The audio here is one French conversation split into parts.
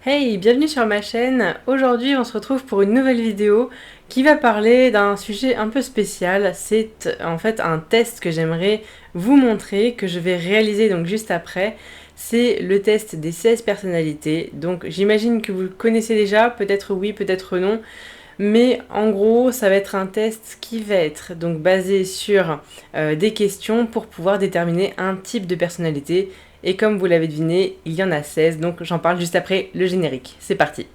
Hey, bienvenue sur ma chaîne. Aujourd'hui, on se retrouve pour une nouvelle vidéo qui va parler d'un sujet un peu spécial. C'est en fait un test que j'aimerais vous montrer, que je vais réaliser donc juste après. C'est le test des 16 personnalités. Donc j'imagine que vous le connaissez déjà, peut-être oui, peut-être non. Mais en gros, ça va être un test qui va être donc basé sur des questions pour pouvoir déterminer un type de personnalité. Et comme vous l'avez deviné, il y en a 16, donc j'en parle juste après le générique. C'est parti.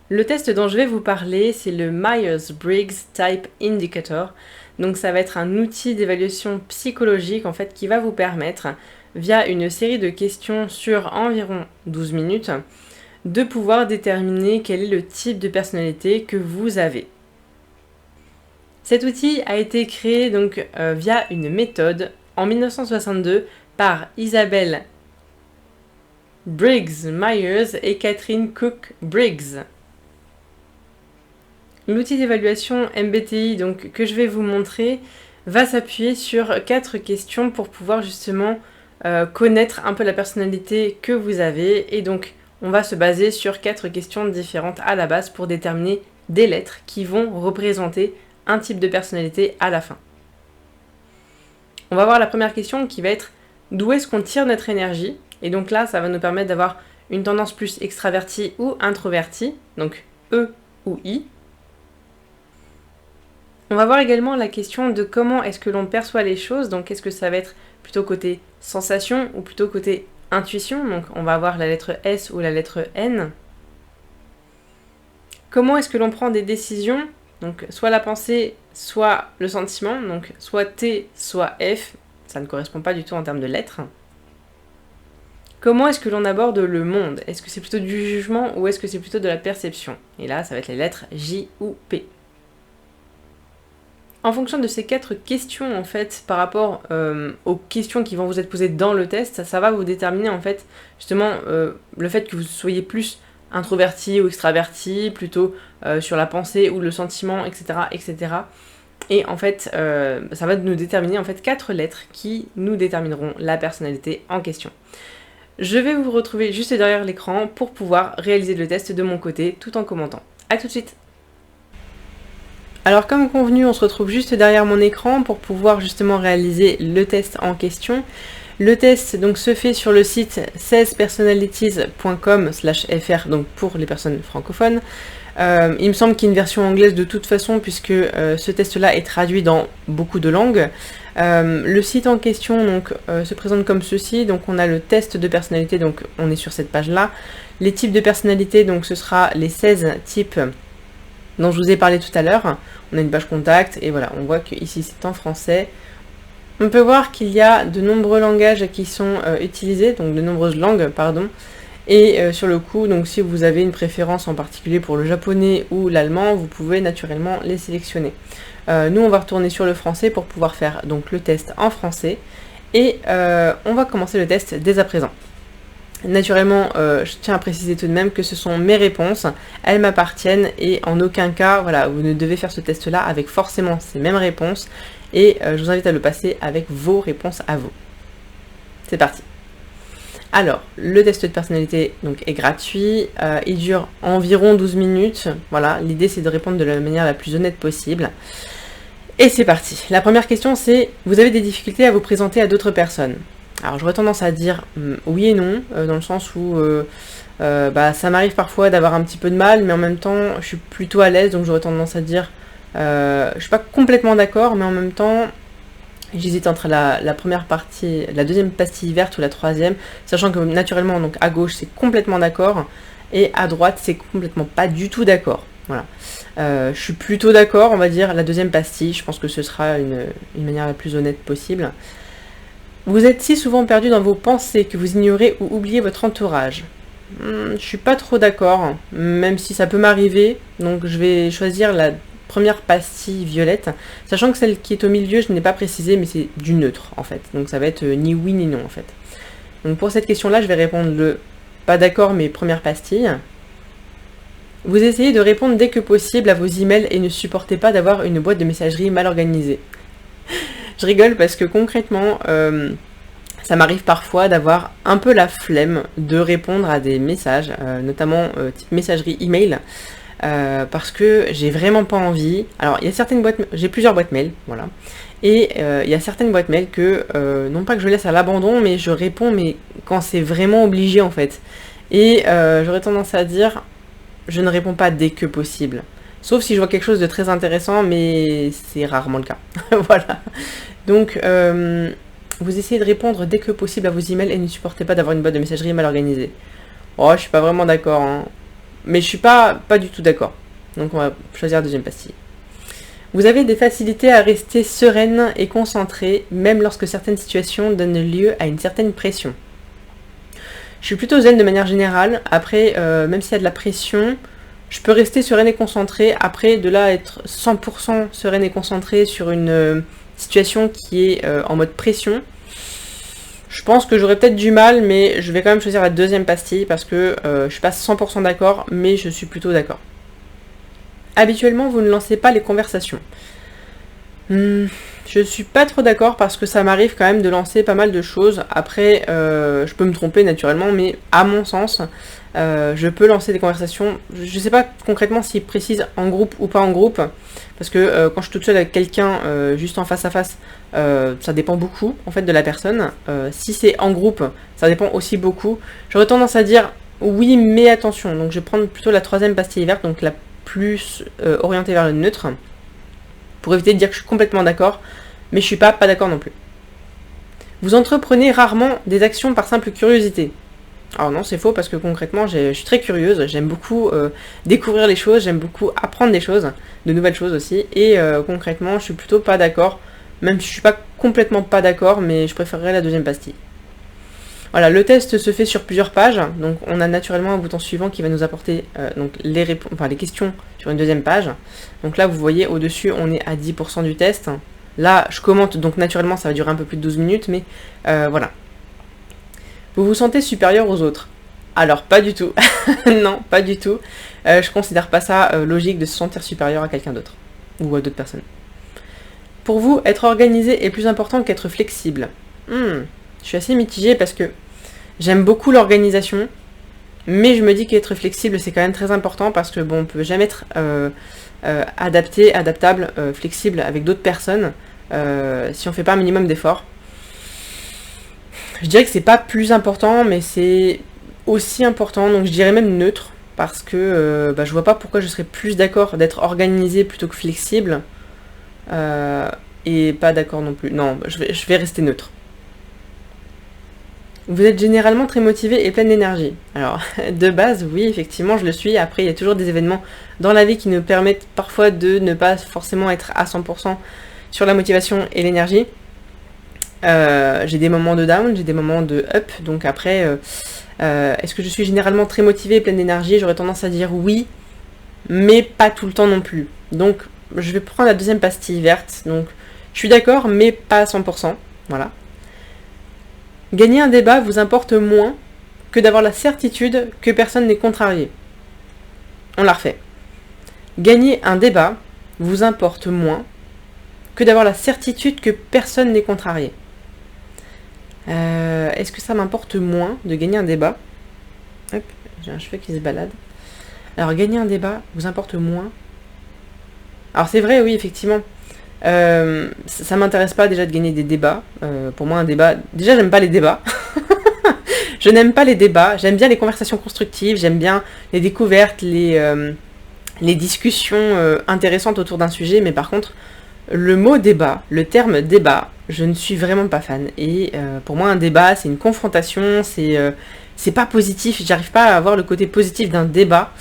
Le test dont je vais vous parler, c'est le Myers-Briggs Type Indicator. Donc ça va être un outil d'évaluation psychologique en fait qui va vous permettre, via une série de questions sur environ 12 minutes, de pouvoir déterminer quel est le type de personnalité que vous avez. Cet outil a été créé donc via une méthode en 1962 par Isabelle Briggs Myers et Catherine Cook Briggs. L'outil d'évaluation MBTI donc, que je vais vous montrer va s'appuyer sur 4 questions pour pouvoir justement connaître un peu la personnalité que vous avez. Et donc on va se baser sur 4 questions différentes à la base pour déterminer des lettres qui vont représenter un type de personnalité à la fin. On va voir la première question qui va être d'où est-ce qu'on tire notre énergie, et donc là ça va nous permettre d'avoir une tendance plus extravertie ou introvertie, donc E ou I. On va voir également la question de comment est-ce que l'on perçoit les choses, donc est-ce que ça va être plutôt côté sensation ou plutôt côté intuition, donc on va avoir la lettre S ou la lettre N. Comment est-ce que l'on prend des décisions, donc soit la pensée, soit le sentiment, donc soit T, soit F, ça ne correspond pas du tout en termes de lettres. Comment est-ce que l'on aborde le monde? Est-ce que c'est plutôt du jugement ou est-ce que c'est plutôt de la perception? Et là, ça va être les lettres J ou P. En fonction de ces 4 questions, en fait, par rapport aux questions qui vont vous être posées dans le test, ça va vous déterminer, en fait, justement, le fait que vous soyez plus introverti ou extraverti, plutôt sur la pensée ou le sentiment, etc., etc. Et en fait, ça va nous déterminer, en fait, 4 lettres qui nous détermineront la personnalité en question. Je vais vous retrouver juste derrière l'écran pour pouvoir réaliser le test de mon côté, tout en commentant. A tout de suite! Alors comme convenu, on se retrouve juste derrière mon écran pour pouvoir justement réaliser le test en question. Le test donc se fait sur le site 16personalities.com/fr, donc pour les personnes francophones. Il me semble qu'il y a une version anglaise de toute façon puisque ce test-là est traduit dans beaucoup de langues. Le site en question donc, se présente comme ceci. Donc on a le test de personnalité, donc on est sur cette page-là. Les types de personnalité, donc ce sera les 16 types dont je vous ai parlé tout à l'heure. On a une page contact et voilà, on voit que ici c'est en français. On peut voir qu'il y a de nombreux langages qui sont utilisés, donc de nombreuses langues, pardon. Et sur le coup, donc si vous avez une préférence en particulier pour le japonais ou l'allemand, vous pouvez naturellement les sélectionner. Nous, on va retourner sur le français pour pouvoir faire donc le test en français. Et on va commencer le test dès à présent. Naturellement, je tiens à préciser tout de même que ce sont mes réponses, elles m'appartiennent et en aucun cas, voilà, vous ne devez faire ce test-là avec forcément ces mêmes réponses et je vous invite à le passer avec vos réponses à vous. C'est parti. Alors, le test de personnalité donc, est gratuit, il dure environ 12 minutes, voilà, l'idée c'est de répondre de la manière la plus honnête possible. Et c'est parti. La première question c'est, vous avez des difficultés à vous présenter à d'autres personnes? Alors j'aurais tendance à dire oui et non, dans le sens où ça m'arrive parfois d'avoir un petit peu de mal, mais en même temps je suis plutôt à l'aise, donc j'aurais tendance à dire je suis pas complètement d'accord, mais en même temps j'hésite entre la première partie, la deuxième pastille verte ou la troisième, sachant que naturellement donc à gauche c'est complètement d'accord, et à droite c'est complètement pas du tout d'accord. Voilà. Je suis plutôt d'accord, on va dire la deuxième pastille, je pense que ce sera une manière la plus honnête possible. Vous êtes si souvent perdu dans vos pensées que vous ignorez ou oubliez votre entourage. Je suis pas trop d'accord, même si ça peut m'arriver, donc je vais choisir la première pastille violette, sachant que celle qui est au milieu, je n'ai pas précisé, mais c'est du neutre en fait, donc ça va être ni oui ni non en fait. Donc pour cette question-là, je vais répondre le pas d'accord, mais première pastille. Vous essayez de répondre dès que possible à vos emails et ne supportez pas d'avoir une boîte de messagerie mal organisée. Je rigole parce que concrètement, ça m'arrive parfois d'avoir un peu la flemme de répondre à des messages, notamment type messagerie email, parce que j'ai vraiment pas envie. Alors il y a certaines boîtes, j'ai plusieurs boîtes mail, voilà, et il y a certaines boîtes mail que, non pas que je laisse à l'abandon, mais je réponds, mais quand c'est vraiment obligé en fait. Et j'aurais tendance à dire, je ne réponds pas dès que possible. Sauf si je vois quelque chose de très intéressant, mais c'est rarement le cas. Voilà. Donc, vous essayez de répondre dès que possible à vos emails et ne supportez pas d'avoir une boîte de messagerie mal organisée. Oh, je suis pas vraiment d'accord, hein. Mais je suis pas du tout d'accord. Donc on va choisir la deuxième pastille. Vous avez des facilités à rester sereine et concentrée, même lorsque certaines situations donnent lieu à une certaine pression. Je suis plutôt zen de manière générale. Après, même s'il y a de la pression, je peux rester sereine et concentrée. Après, de là à être 100% sereine et concentrée sur une situation qui est en mode pression, je pense que j'aurais peut-être du mal, mais je vais quand même choisir la deuxième pastille parce que je suis pas 100% d'accord, mais je suis plutôt d'accord. Habituellement, vous ne lancez pas les conversations. Je suis pas trop d'accord parce que ça m'arrive quand même de lancer pas mal de choses. Après, je peux me tromper naturellement, mais à mon sens, je peux lancer des conversations. Je sais pas concrètement s'il précise en groupe ou pas en groupe, parce que quand je suis toute seule avec quelqu'un, juste en face à face, ça dépend beaucoup en fait de la personne. Si c'est en groupe, ça dépend aussi beaucoup. J'aurais tendance à dire oui, mais attention. Donc je vais prendre plutôt la troisième pastille verte, donc la plus orientée vers le neutre, pour éviter de dire que je suis complètement d'accord, mais je suis pas d'accord non plus. Vous entreprenez rarement des actions par simple curiosité. Alors non, c'est faux parce que concrètement, je suis très curieuse, j'aime beaucoup découvrir les choses, j'aime beaucoup apprendre des choses, de nouvelles choses aussi, et concrètement, je suis plutôt pas d'accord, même si je suis pas complètement pas d'accord, mais je préférerais la deuxième pastille. Voilà, le test se fait sur plusieurs pages, donc on a naturellement un bouton suivant qui va nous apporter donc les questions sur une deuxième page. Donc là, vous voyez, au-dessus, on est à 10% du test. Là, je commente, donc naturellement, ça va durer un peu plus de 12 minutes, mais voilà. Vous vous sentez supérieur aux autres? Alors, pas du tout. Non, pas du tout. Je considère pas ça logique de se sentir supérieur à quelqu'un d'autre, ou à d'autres personnes. Pour vous, être organisé est plus important qu'être flexible. Je suis assez mitigée parce que j'aime beaucoup l'organisation, mais je me dis qu'être flexible, c'est quand même très important parce que bon, on peut jamais être adaptable, flexible avec d'autres personnes si on fait pas un minimum d'efforts. Je dirais que c'est pas plus important, mais c'est aussi important, donc je dirais même neutre, parce que je vois pas pourquoi je serais plus d'accord d'être organisé plutôt que flexible, et pas d'accord non plus. Non, je vais rester neutre. Vous êtes généralement très motivé et plein d'énergie. Alors, de base, oui, effectivement, je le suis. Après, il y a toujours des événements dans la vie qui nous permettent parfois de ne pas forcément être à 100% sur la motivation et l'énergie. J'ai des moments de down, j'ai des moments de up. Donc après, est-ce que je suis généralement très motivée et pleine d'énergie? J'aurais tendance à dire oui, mais pas tout le temps non plus. Donc, je vais prendre la deuxième pastille verte. Donc, je suis d'accord, mais pas à 100%. Voilà. Gagner un débat vous importe moins que d'avoir la certitude que personne n'est contrarié. On la refait. Gagner un débat vous importe moins que d'avoir la certitude que personne n'est contrarié. Est-ce que ça m'importe moins de gagner un débat? Hop, j'ai un cheveu qui se balade. Alors, gagner un débat vous importe moins. Alors, c'est vrai, oui, effectivement. Ça m'intéresse pas déjà de gagner des débats. Pour moi, un débat... Déjà, j'aime pas les débats. Je n'aime pas les débats. J'aime bien les conversations constructives. J'aime bien les découvertes, les discussions intéressantes autour d'un sujet. Mais par contre, le mot débat, le terme débat, je ne suis vraiment pas fan. Et pour moi, un débat, c'est une confrontation. C'est pas positif. J'arrive pas à avoir le côté positif d'un débat.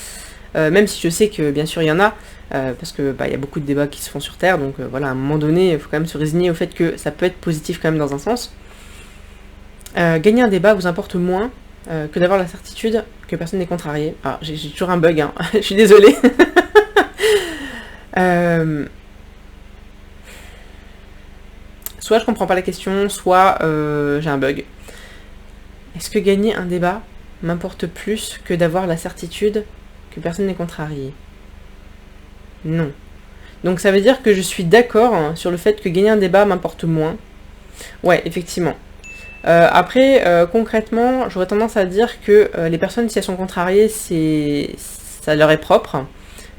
Même si je sais que, bien sûr, il y en a. Parce que y a beaucoup de débats qui se font sur Terre, donc voilà, à un moment donné, il faut quand même se résigner au fait que ça peut être positif quand même dans un sens. Gagner un débat vous importe moins que d'avoir la certitude que personne n'est contrarié. Alors, j'ai toujours un bug, hein. Je suis désolée. Soit je comprends pas la question, soit j'ai un bug. Est-ce que gagner un débat m'importe plus que d'avoir la certitude que personne n'est contrarié? Non. Donc ça veut dire que je suis d'accord sur le fait que gagner un débat m'importe moins. Ouais, effectivement. Après, concrètement, j'aurais tendance à dire que les personnes, si elles sont contrariées, ça leur est propre.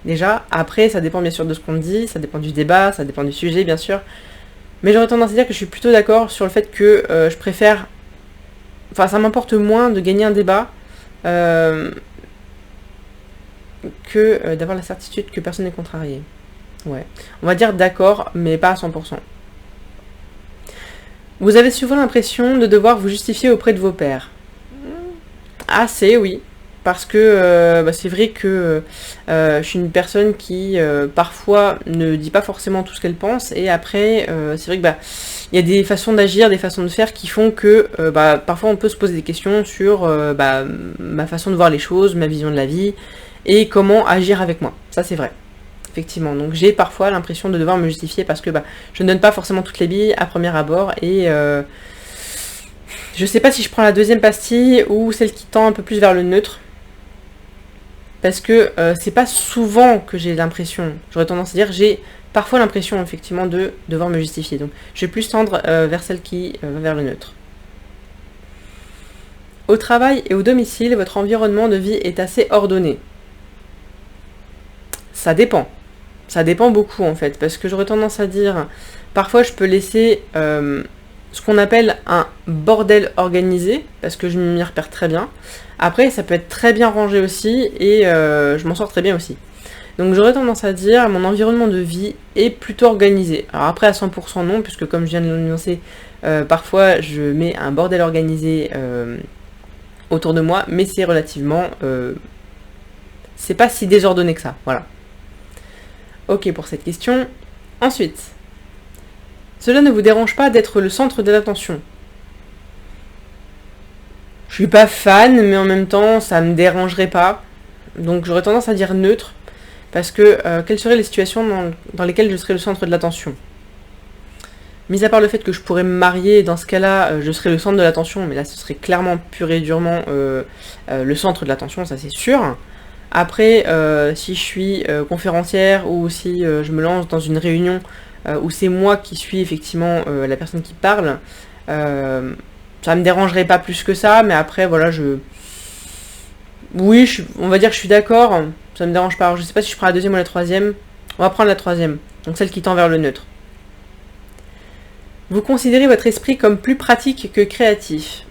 Déjà, après, ça dépend bien sûr de ce qu'on dit, ça dépend du débat, ça dépend du sujet, bien sûr. Mais j'aurais tendance à dire que je suis plutôt d'accord sur le fait que je préfère... Enfin, ça m'importe moins de gagner un débat que d'avoir la certitude que personne n'est contrarié. Ouais. On va dire d'accord, mais pas à 100%. Vous avez souvent l'impression de devoir vous justifier auprès de vos pairs. Assez, oui. Parce que c'est vrai que je suis une personne qui parfois ne dit pas forcément tout ce qu'elle pense, et après c'est vrai que il y a des façons d'agir, des façons de faire qui font que parfois on peut se poser des questions sur ma façon de voir les choses, ma vision de la vie, et comment agir avec moi. Ça c'est vrai. Effectivement, donc j'ai parfois l'impression de devoir me justifier parce que je ne donne pas forcément toutes les billes à premier abord, et je sais pas si je prends la deuxième pastille ou celle qui tend un peu plus vers le neutre. Parce que c'est pas souvent que j'ai l'impression, j'aurais tendance à dire, j'ai parfois l'impression effectivement de devoir me justifier. Donc je vais plus tendre vers celle qui va vers le neutre. Au travail et au domicile, votre environnement de vie est assez ordonné. Ça dépend. Ça dépend beaucoup en fait, parce que j'aurais tendance à dire, parfois je peux laisser ce qu'on appelle un bordel organisé, parce que je m'y repère très bien. Après, ça peut être très bien rangé aussi, et je m'en sors très bien aussi. Donc j'aurais tendance à dire, mon environnement de vie est plutôt organisé. Alors après, à 100% non, puisque comme je viens de l'annoncer, parfois je mets un bordel organisé autour de moi, mais c'est relativement... c'est pas si désordonné que ça, voilà. Ok pour cette question. Ensuite, cela ne vous dérange pas d'être le centre de l'attention? Je suis pas fan, mais en même temps, ça me dérangerait pas. Donc j'aurais tendance à dire neutre, parce que quelles seraient les situations dans lesquelles je serais le centre de l'attention? Mis à part le fait que je pourrais me marier, dans ce cas-là, je serais le centre de l'attention, mais là ce serait clairement pur et durement le centre de l'attention, ça c'est sûr. Après, si je suis conférencière ou si je me lance dans une réunion où c'est moi qui suis effectivement la personne qui parle, ça me dérangerait pas plus que ça, mais après voilà, oui, on va dire que je suis d'accord, ça me dérange pas. Alors, je sais pas si je prends la deuxième ou la troisième. On va prendre la troisième, donc celle qui tend vers le neutre. Vous considérez votre esprit comme plus pratique que créatif?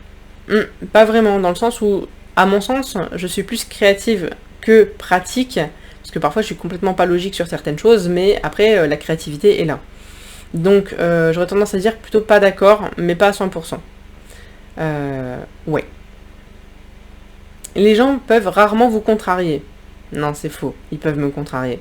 Pas vraiment, dans le sens où, à mon sens, je suis plus créative que pratique, parce que parfois je suis complètement pas logique sur certaines choses, mais après la créativité est là. Donc j'aurais tendance à dire plutôt pas d'accord, mais pas à 100%. Ouais. Les gens peuvent rarement vous contrarier. Non, c'est faux, ils peuvent me contrarier.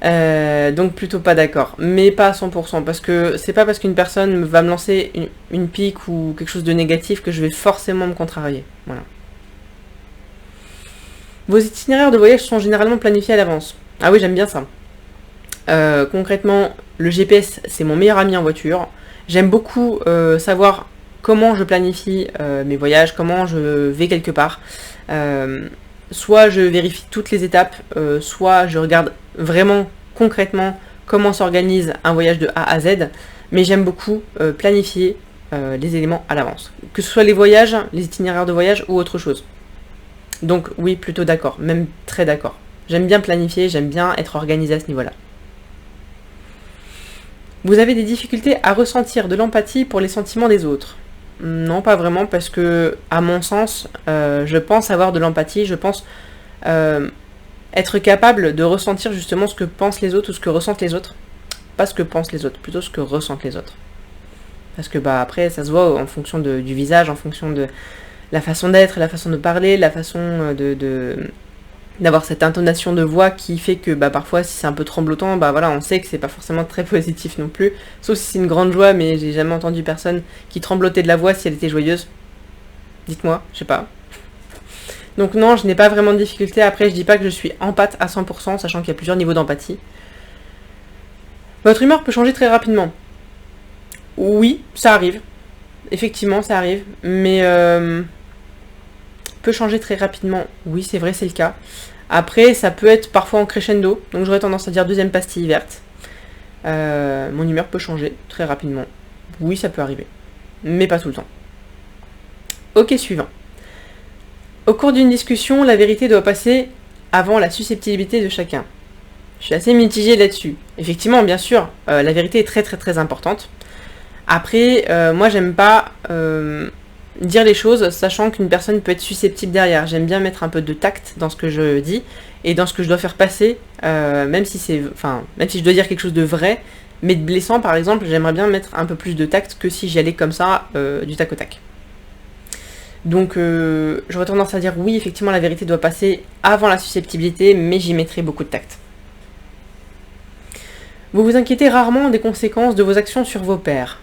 Donc plutôt pas d'accord, mais pas à 100%, parce que c'est pas parce qu'une personne va me lancer une pique ou quelque chose de négatif que je vais forcément me contrarier. Voilà. Vos itinéraires de voyage sont généralement planifiés à l'avance. Ah oui, j'aime bien ça. Concrètement, le GPS, c'est mon meilleur ami en voiture. J'aime beaucoup savoir comment je planifie mes voyages, comment je vais quelque part. Soit je vérifie toutes les étapes, soit je regarde vraiment concrètement comment s'organise un voyage de A à Z. Mais j'aime beaucoup planifier les éléments à l'avance. Que ce soit les voyages, les itinéraires de voyage ou autre chose. Donc oui, plutôt d'accord, même très d'accord. J'aime bien planifier, j'aime bien être organisé à ce niveau-là. Vous avez des difficultés à ressentir de l'empathie pour les sentiments des autres? Non, pas vraiment, parce que, à mon sens, je pense avoir de l'empathie, je pense être capable de ressentir justement ce que pensent les autres ou ce que ressentent les autres. Pas ce que pensent les autres, plutôt ce que ressentent les autres. Parce que après, ça se voit en fonction du visage, en fonction de la façon d'être, la façon de parler, la façon d'avoir cette intonation de voix qui fait que parfois si c'est un peu tremblotant, voilà, on sait que c'est pas forcément très positif non plus. Sauf si c'est une grande joie, mais j'ai jamais entendu personne qui tremblotait de la voix si elle était joyeuse. Dites-moi, je sais pas. Donc non, je n'ai pas vraiment de difficulté. Après, je dis pas que je suis empathe à 100%, sachant qu'il y a plusieurs niveaux d'empathie. Votre humeur peut changer très rapidement. Oui, ça arrive. Effectivement, ça arrive. Mais peut changer très rapidement. Oui, c'est vrai, c'est le cas. Après, ça peut être parfois en crescendo, donc j'aurais tendance à dire deuxième pastille verte. Mon humeur peut changer très rapidement. Oui, ça peut arriver, mais pas tout le temps. Ok, suivant. Au cours d'une discussion, la vérité doit passer avant la susceptibilité de chacun. Je suis assez mitigée là-dessus. Effectivement, bien sûr, la vérité est très très très importante. Après, moi j'aime pas dire les choses sachant qu'une personne peut être susceptible derrière. J'aime bien mettre un peu de tact dans ce que je dis et dans ce que je dois faire passer, même si je dois dire quelque chose de vrai, mais de blessant par exemple, j'aimerais bien mettre un peu plus de tact que si j'y allais comme ça, du tac au tac. Donc j'aurais tendance à dire oui, effectivement la vérité doit passer avant la susceptibilité, mais j'y mettrai beaucoup de tact. Vous vous inquiétez rarement des conséquences de vos actions sur vos pairs.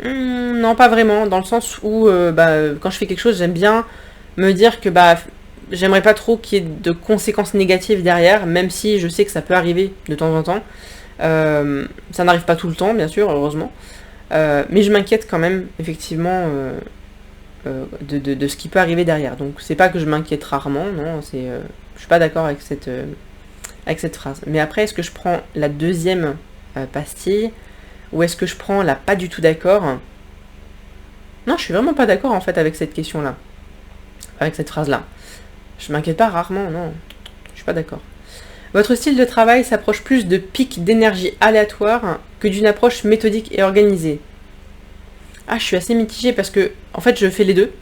Non, pas vraiment, dans le sens où quand je fais quelque chose, j'aime bien me dire que j'aimerais pas trop qu'il y ait de conséquences négatives derrière, même si je sais que ça peut arriver de temps en temps. Ça n'arrive pas tout le temps, bien sûr, heureusement. Mais je m'inquiète quand même, effectivement, de ce qui peut arriver derrière. Donc c'est pas que je m'inquiète rarement, non, je suis pas d'accord avec cette phrase. Mais après, est-ce que je prends la deuxième pastille ou est-ce que je prends la pas du tout d'accord? Non, je suis vraiment pas d'accord en fait avec cette question-là, avec cette phrase-là. Je m'inquiète pas rarement, non, je suis pas d'accord. Votre style de travail s'approche plus de pics d'énergie aléatoires que d'une approche méthodique et organisée. Ah, je suis assez mitigée parce que, en fait, je fais les deux.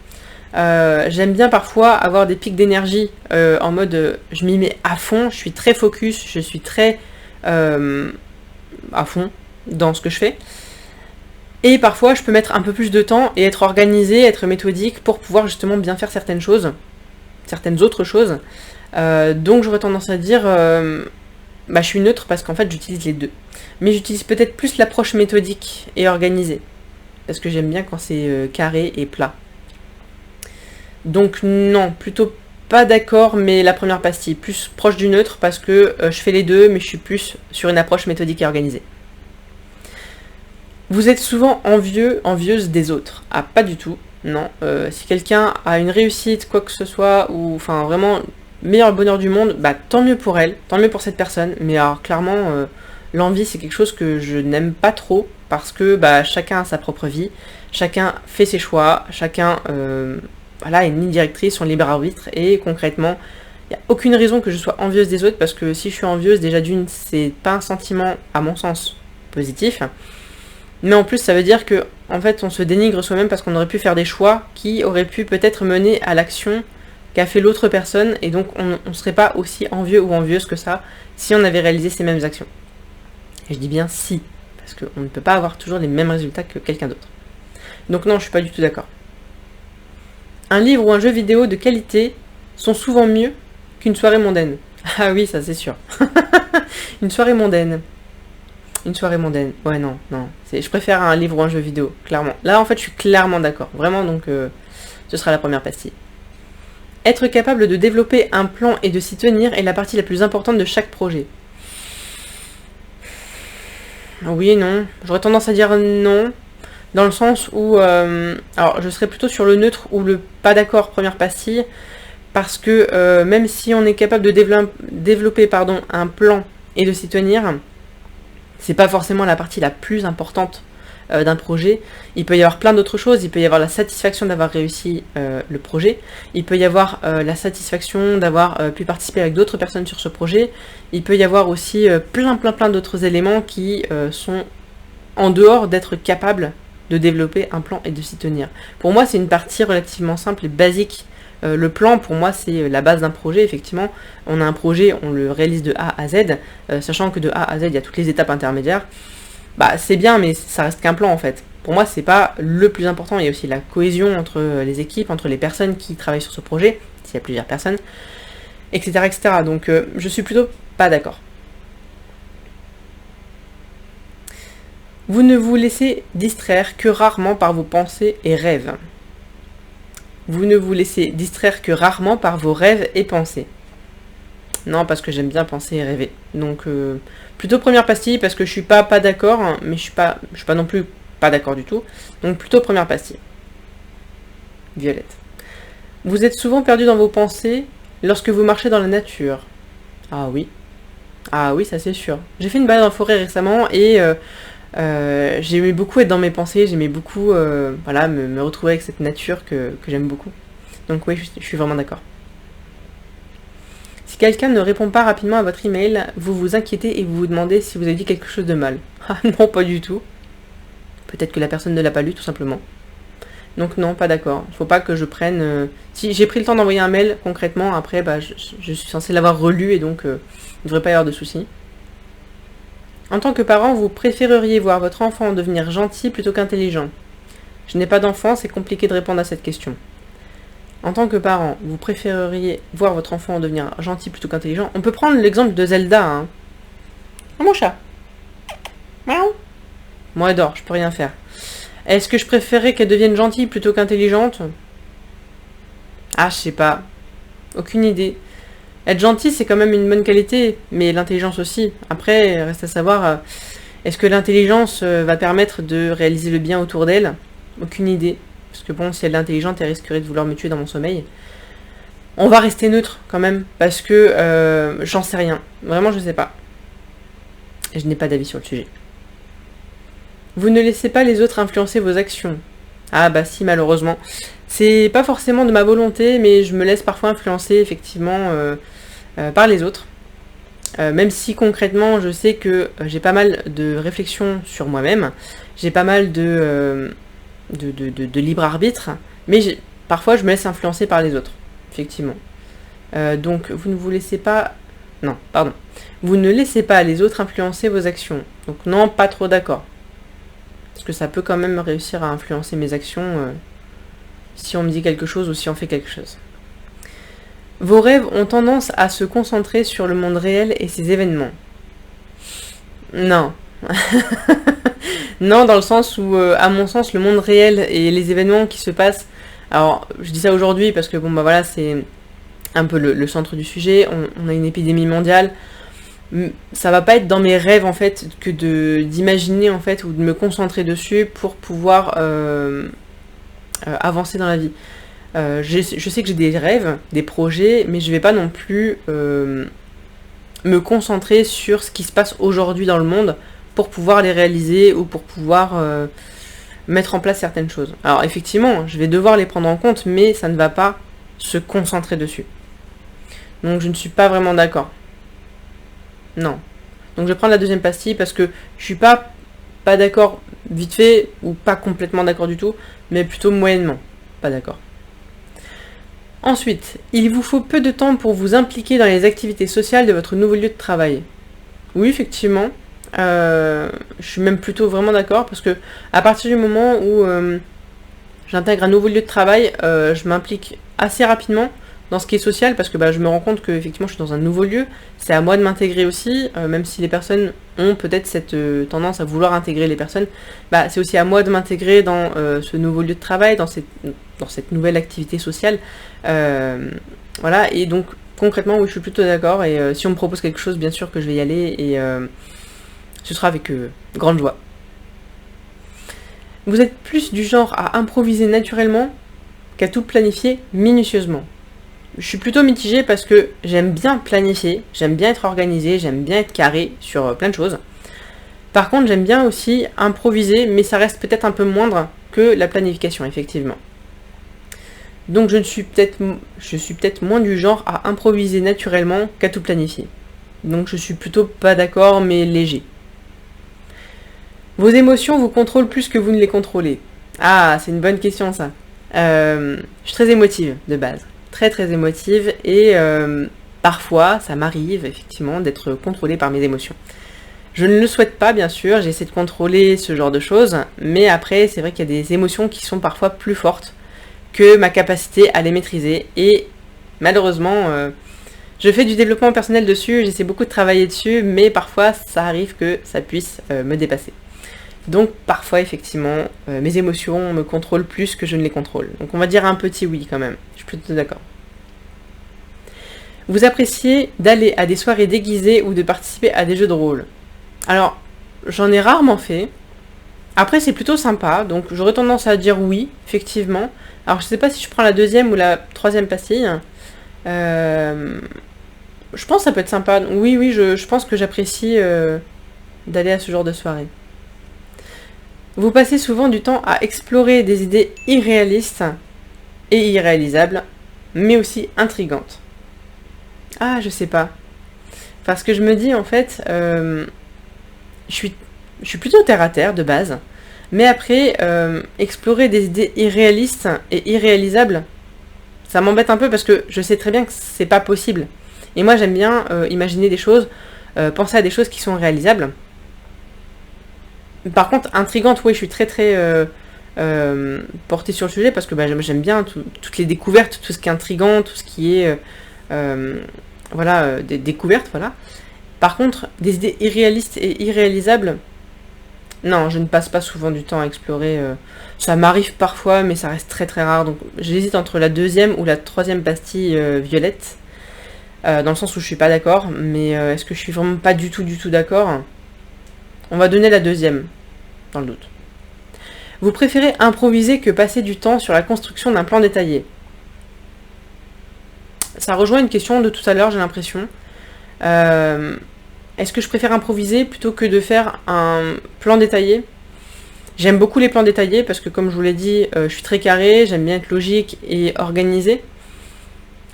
J'aime bien parfois avoir des pics d'énergie en mode je m'y mets à fond, je suis très focus, je suis très à fond dans ce que je fais. Et parfois, je peux mettre un peu plus de temps et être organisée, être méthodique pour pouvoir justement bien faire certaines choses, certaines autres choses. Donc j'aurais tendance à dire je suis neutre parce qu'en fait j'utilise les deux. Mais j'utilise peut-être plus l'approche méthodique et organisée. Parce que j'aime bien quand c'est carré et plat. Donc non, plutôt pas d'accord, mais la première pastille, plus proche du neutre parce que je fais les deux, mais je suis plus sur une approche méthodique et organisée. Vous êtes souvent envieuse des autres. Ah, pas du tout, non. Si quelqu'un a une réussite, quoi que ce soit, ou enfin vraiment meilleur bonheur du monde, tant mieux pour elle, tant mieux pour cette personne. Mais alors clairement, l'envie c'est quelque chose que je n'aime pas trop parce que chacun a sa propre vie, chacun fait ses choix, chacun est une ligne directrice, son libre arbitre et concrètement, il n'y a aucune raison que je sois envieuse des autres parce que si je suis envieuse, déjà d'une, c'est pas un sentiment à mon sens positif. Mais en plus, ça veut dire que en fait, on se dénigre soi-même parce qu'on aurait pu faire des choix qui auraient pu peut-être mener à l'action qu'a fait l'autre personne, et donc on ne serait pas aussi envieux ou envieuse que ça si on avait réalisé ces mêmes actions. Et je dis bien si, parce qu'on ne peut pas avoir toujours les mêmes résultats que quelqu'un d'autre. Donc non, je suis pas du tout d'accord. Un livre ou un jeu vidéo de qualité sont souvent mieux qu'une soirée mondaine. Ah oui, ça c'est sûr. Une soirée mondaine. Une soirée mondaine. Ouais, non. Je préfère un livre ou un jeu vidéo, clairement. Là, en fait, je suis clairement d'accord. Vraiment, donc, ce sera la première pastille. Être capable de développer un plan et de s'y tenir est la partie la plus importante de chaque projet. Oui et non. J'aurais tendance à dire non, dans le sens où... alors, je serais plutôt sur le neutre ou le pas d'accord, première pastille, parce que même si on est capable de développer un plan et de s'y tenir... c'est pas forcément la partie la plus importante d'un projet. Il peut y avoir plein d'autres choses. Il peut y avoir la satisfaction d'avoir réussi le projet. Il peut y avoir la satisfaction d'avoir pu participer avec d'autres personnes sur ce projet. Il peut y avoir aussi plein d'autres éléments qui sont en dehors d'être capable de développer un plan et de s'y tenir. Pour moi, c'est une partie relativement simple et basique. Le plan, pour moi, c'est la base d'un projet. Effectivement, on a un projet, on le réalise de A à Z, sachant que de A à Z, il y a toutes les étapes intermédiaires. C'est bien, mais ça reste qu'un plan, en fait. Pour moi, c'est pas le plus important. Il y a aussi la cohésion entre les équipes, entre les personnes qui travaillent sur ce projet, s'il y a plusieurs personnes, etc. etc. Donc, je suis plutôt pas d'accord. Vous ne vous laissez distraire que rarement par vos pensées et rêves. Vous ne vous laissez distraire que rarement par vos rêves et pensées. Non, parce que j'aime bien penser et rêver. Donc, plutôt première pastille, parce que je suis pas d'accord, hein, mais je suis pas non plus pas d'accord du tout. Donc, plutôt première pastille. Violette. Vous êtes souvent perdu dans vos pensées lorsque vous marchez dans la nature. Ah oui. Ah oui, ça c'est sûr. J'ai fait une balade en forêt récemment et j'aimais beaucoup être dans mes pensées, j'aimais beaucoup voilà, me retrouver avec cette nature que j'aime beaucoup. Donc oui, je suis vraiment d'accord. Si quelqu'un ne répond pas rapidement à votre email, vous vous inquiétez et vous vous demandez si vous avez dit quelque chose de mal. Ah non, pas du tout. Peut-être que la personne ne l'a pas lu tout simplement. Donc non, pas d'accord. Il ne faut pas que je prenne... Si j'ai pris le temps d'envoyer un mail, concrètement, après, bah, je suis censée l'avoir relu et donc il ne devrait pas y avoir de soucis. En tant que parent, vous préféreriez voir votre enfant devenir gentil plutôt qu'intelligent? Je n'ai pas d'enfant, c'est compliqué de répondre à cette question. En tant que parent, vous préféreriez voir votre enfant devenir gentil plutôt qu'intelligent? On peut prendre l'exemple de Zelda, hein. Oh mon chat. Miaou. Moi, elle dort, je peux rien faire. Est-ce que je préférerais qu'elle devienne gentille plutôt qu'intelligente? Ah, je sais pas. Aucune idée. Être gentil, c'est quand même une bonne qualité, mais l'intelligence aussi. Après, reste à savoir, est-ce que l'intelligence va permettre de réaliser le bien autour d'elle? Aucune idée. Parce que bon, si elle est intelligente, elle risquerait de vouloir me tuer dans mon sommeil. On va rester neutre quand même, parce que j'en sais rien. Vraiment, je sais pas. Et je n'ai pas d'avis sur le sujet. Vous ne laissez pas les autres influencer vos actions. Ah bah si, malheureusement. C'est pas forcément de ma volonté, mais je me laisse parfois influencer effectivement par les autres. Même si concrètement, je sais que j'ai pas mal de réflexions sur moi-même, j'ai pas mal de libre arbitre, mais parfois je me laisse influencer par les autres, effectivement. Donc vous ne vous laissez pas... Non, pardon. Vous ne laissez pas les autres influencer vos actions. Donc non, pas trop d'accord. Parce que ça peut quand même réussir à influencer mes actions si on me dit quelque chose ou si on fait quelque chose. Vos rêves ont tendance à se concentrer sur le monde réel et ses événements. Non. Non, dans le sens où, à mon sens, le monde réel et les événements qui se passent... Alors, je dis ça aujourd'hui parce que, bon, bah voilà, c'est un peu le centre du sujet. On a une épidémie mondiale. Ça va pas être dans mes rêves, en fait, que d'imaginer, en fait, ou de me concentrer dessus pour pouvoir avancer dans la vie. Je sais que j'ai des rêves, des projets, mais je vais pas non plus me concentrer sur ce qui se passe aujourd'hui dans le monde pour pouvoir les réaliser ou pour pouvoir mettre en place certaines choses. Alors effectivement, je vais devoir les prendre en compte, mais ça ne va pas se concentrer dessus. Donc je ne suis pas vraiment d'accord. Non. Donc je vais prendre la deuxième pastille parce que je suis pas d'accord vite fait ou pas complètement d'accord du tout, mais plutôt moyennement pas d'accord. Ensuite, il vous faut peu de temps pour vous impliquer dans les activités sociales de votre nouveau lieu de travail. Oui, effectivement. Je suis même plutôt vraiment d'accord parce que à partir du moment où j'intègre un nouveau lieu de travail, je m'implique assez rapidement dans ce qui est social parce que je me rends compte que effectivement je suis dans un nouveau lieu. C'est à moi de m'intégrer aussi, même si les personnes ont peut-être cette tendance à vouloir intégrer les personnes. C'est aussi à moi de m'intégrer dans ce nouveau lieu de travail, dans cette nouvelle activité sociale. Voilà, et donc concrètement, oui, je suis plutôt d'accord. Et si on me propose quelque chose, bien sûr que je vais y aller et ce sera avec grande joie. Vous êtes plus du genre à improviser naturellement qu'à tout planifier minutieusement. Je suis plutôt mitigée parce que j'aime bien planifier, j'aime bien être organisée, j'aime bien être carré sur plein de choses. Par contre, j'aime bien aussi improviser, mais ça reste peut-être un peu moindre que la planification, effectivement. Donc je suis peut-être moins du genre à improviser naturellement qu'à tout planifier. Donc je suis plutôt pas d'accord, mais léger. Vos émotions vous contrôlent plus que vous ne les contrôlez. Ah, c'est une bonne question ça. Je suis très émotive de base. Très très émotive et parfois ça m'arrive effectivement d'être contrôlée par mes émotions. Je ne le souhaite pas bien sûr, j'essaie de contrôler ce genre de choses, mais après c'est vrai qu'il y a des émotions qui sont parfois plus fortes que ma capacité à les maîtriser et malheureusement je fais du développement personnel dessus, j'essaie beaucoup de travailler dessus, mais parfois ça arrive que ça puisse me dépasser. Donc parfois effectivement mes émotions me contrôlent plus que je ne les contrôle. Donc on va dire un petit oui quand même, je suis plutôt d'accord. Vous appréciez d'aller à des soirées déguisées ou de participer à des jeux de rôle? Alors j'en ai rarement fait. Après c'est plutôt sympa, donc j'aurais tendance à dire oui, effectivement. Alors je sais pas si je prends la deuxième ou la troisième pastille. Je pense que ça peut être sympa. Oui, oui, je pense que j'apprécie d'aller à ce genre de soirée. Vous passez souvent du temps à explorer des idées irréalistes et irréalisables, mais aussi intrigantes. Ah, je sais pas. Parce que je me dis, en fait, je suis plutôt terre à terre de base, mais après, explorer des idées irréalistes et irréalisables, ça m'embête un peu parce que je sais très bien que c'est pas possible. Et moi, j'aime bien imaginer des choses, penser à des choses qui sont réalisables. Par contre, intrigante, oui, je suis très très portée sur le sujet parce que j'aime bien toutes les découvertes, tout ce qui est intrigant, tout ce qui est des découvertes, voilà. Par contre, des idées irréalistes et irréalisables, non, je ne passe pas souvent du temps à explorer. Ça m'arrive parfois, mais ça reste très très rare. Donc j'hésite entre la deuxième ou la troisième pastille violette, dans le sens où je suis pas d'accord. Mais est-ce que je suis vraiment pas du tout d'accord? On va donner la deuxième, dans le doute. Vous préférez improviser que passer du temps sur la construction d'un plan détaillé? Ça rejoint une question de tout à l'heure, j'ai l'impression. Est-ce que je préfère improviser plutôt que de faire un plan détaillé? J'aime beaucoup les plans détaillés parce que, comme je vous l'ai dit, je suis très carré, j'aime bien être logique et organisé.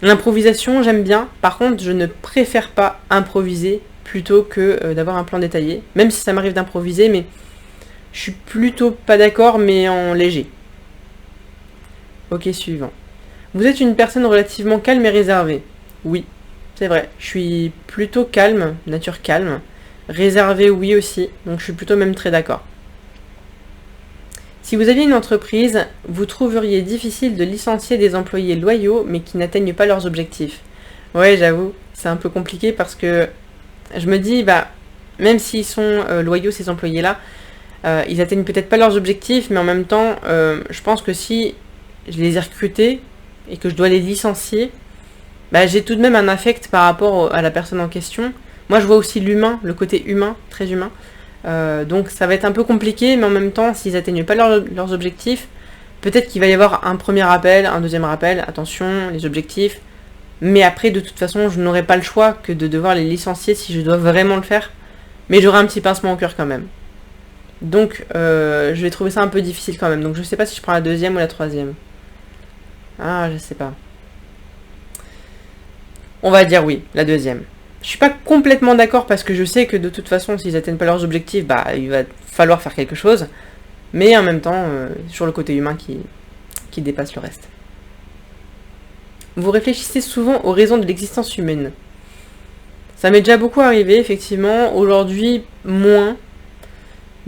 L'improvisation, j'aime bien. Par contre, je ne préfère pas improviser plutôt que d'avoir un plan détaillé. Même si ça m'arrive d'improviser, mais je suis plutôt pas d'accord, mais en léger. Ok, suivant. Vous êtes une personne relativement calme et réservée? Oui, c'est vrai. Je suis plutôt calme, nature calme. Réservée, oui aussi. Donc je suis plutôt même très d'accord. Si vous aviez une entreprise, vous trouveriez difficile de licencier des employés loyaux mais qui n'atteignent pas leurs objectifs. Ouais, j'avoue, c'est un peu compliqué parce que je me dis, même s'ils sont loyaux, ces employés-là, ils atteignent peut-être pas leurs objectifs, mais en même temps, je pense que si je les ai recrutés et que je dois les licencier, j'ai tout de même un affect par rapport à la personne en question. Moi, je vois aussi l'humain, le côté humain, très humain. Donc ça va être un peu compliqué, mais en même temps, s'ils atteignent pas leurs objectifs, peut-être qu'il va y avoir un premier rappel, un deuxième rappel, attention, les objectifs. Mais après, de toute façon, je n'aurai pas le choix que de devoir les licencier si je dois vraiment le faire. Mais j'aurai un petit pincement au cœur quand même. Donc, je vais trouver ça un peu difficile quand même. Donc, je sais pas si je prends la deuxième ou la troisième. Ah, je sais pas. On va dire oui, la deuxième. Je suis pas complètement d'accord parce que je sais que de toute façon, s'ils atteignent pas leurs objectifs, il va falloir faire quelque chose. Mais en même temps, sur le côté humain qui dépasse le reste. Vous réfléchissez souvent aux raisons de l'existence humaine. Ça m'est déjà beaucoup arrivé, effectivement. Aujourd'hui, moins.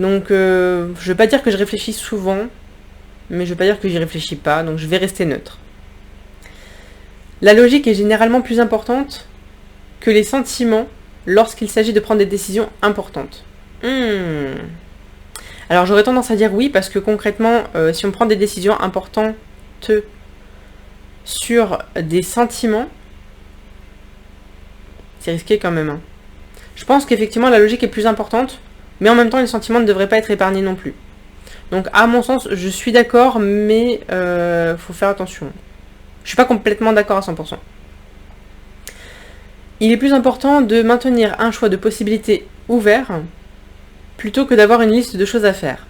Donc, je vais pas dire que je réfléchis souvent, mais je vais pas dire que j'y réfléchis pas, donc je vais rester neutre. La logique est généralement plus importante que les sentiments lorsqu'il s'agit de prendre des décisions importantes. Alors j'aurais tendance à dire oui, parce que concrètement, si on prend des décisions importantes sur des sentiments, c'est risqué quand même. Hein. Je pense qu'effectivement la logique est plus importante, mais en même temps les sentiments ne devraient pas être épargnés non plus. Donc à mon sens, je suis d'accord, mais faut faire attention. Je suis pas complètement d'accord à 100%. Il est plus important de maintenir un choix de possibilités ouvert plutôt que d'avoir une liste de choses à faire.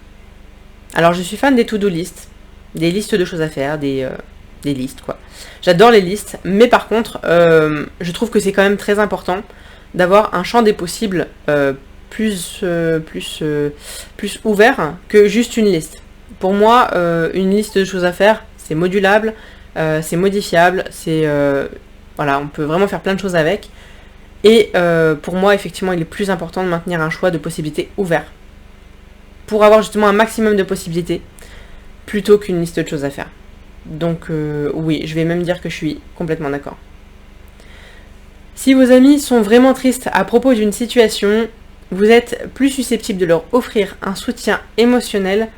Alors je suis fan des to-do lists, des listes de choses à faire, des listes quoi. J'adore les listes, mais par contre, je trouve que c'est quand même très important d'avoir un champ des possibles plus ouvert que juste une liste. Pour moi, une liste de choses à faire, c'est modulable, c'est modifiable, on peut vraiment faire plein de choses avec. Et pour moi, effectivement, il est plus important de maintenir un choix de possibilités ouvert pour avoir justement un maximum de possibilités plutôt qu'une liste de choses à faire. Donc oui, je vais même dire que je suis complètement d'accord. Si vos amis sont vraiment tristes à propos d'une situation, vous êtes plus susceptible de leur offrir un soutien émotionnel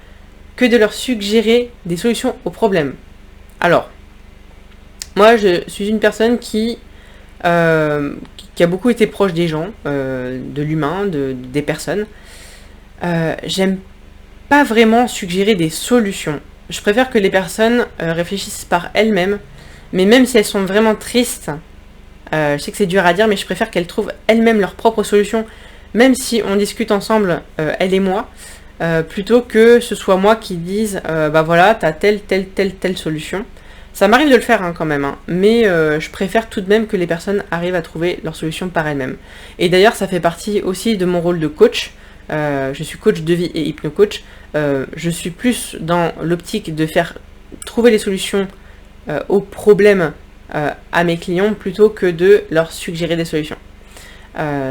que de leur suggérer des solutions aux problèmes. Alors, moi je suis une personne qui a beaucoup été proche des gens, de l'humain, des personnes. J'aime pas vraiment suggérer des solutions. Je préfère que les personnes réfléchissent par elles-mêmes, mais même si elles sont vraiment tristes, Je sais que c'est dur à dire, mais je préfère qu'elles trouvent elles-mêmes leur propre solution, même si on discute ensemble, elle et moi, plutôt que ce soit moi qui dise, bah voilà, t'as telle solution. Ça m'arrive de le faire quand même, mais je préfère tout de même que les personnes arrivent à trouver leur solution par elles-mêmes. Et d'ailleurs, ça fait partie aussi de mon rôle de coach. Je suis coach de vie et hypno-coach. Je suis plus dans l'optique de faire trouver les solutions aux problèmes à mes clients plutôt que de leur suggérer des solutions.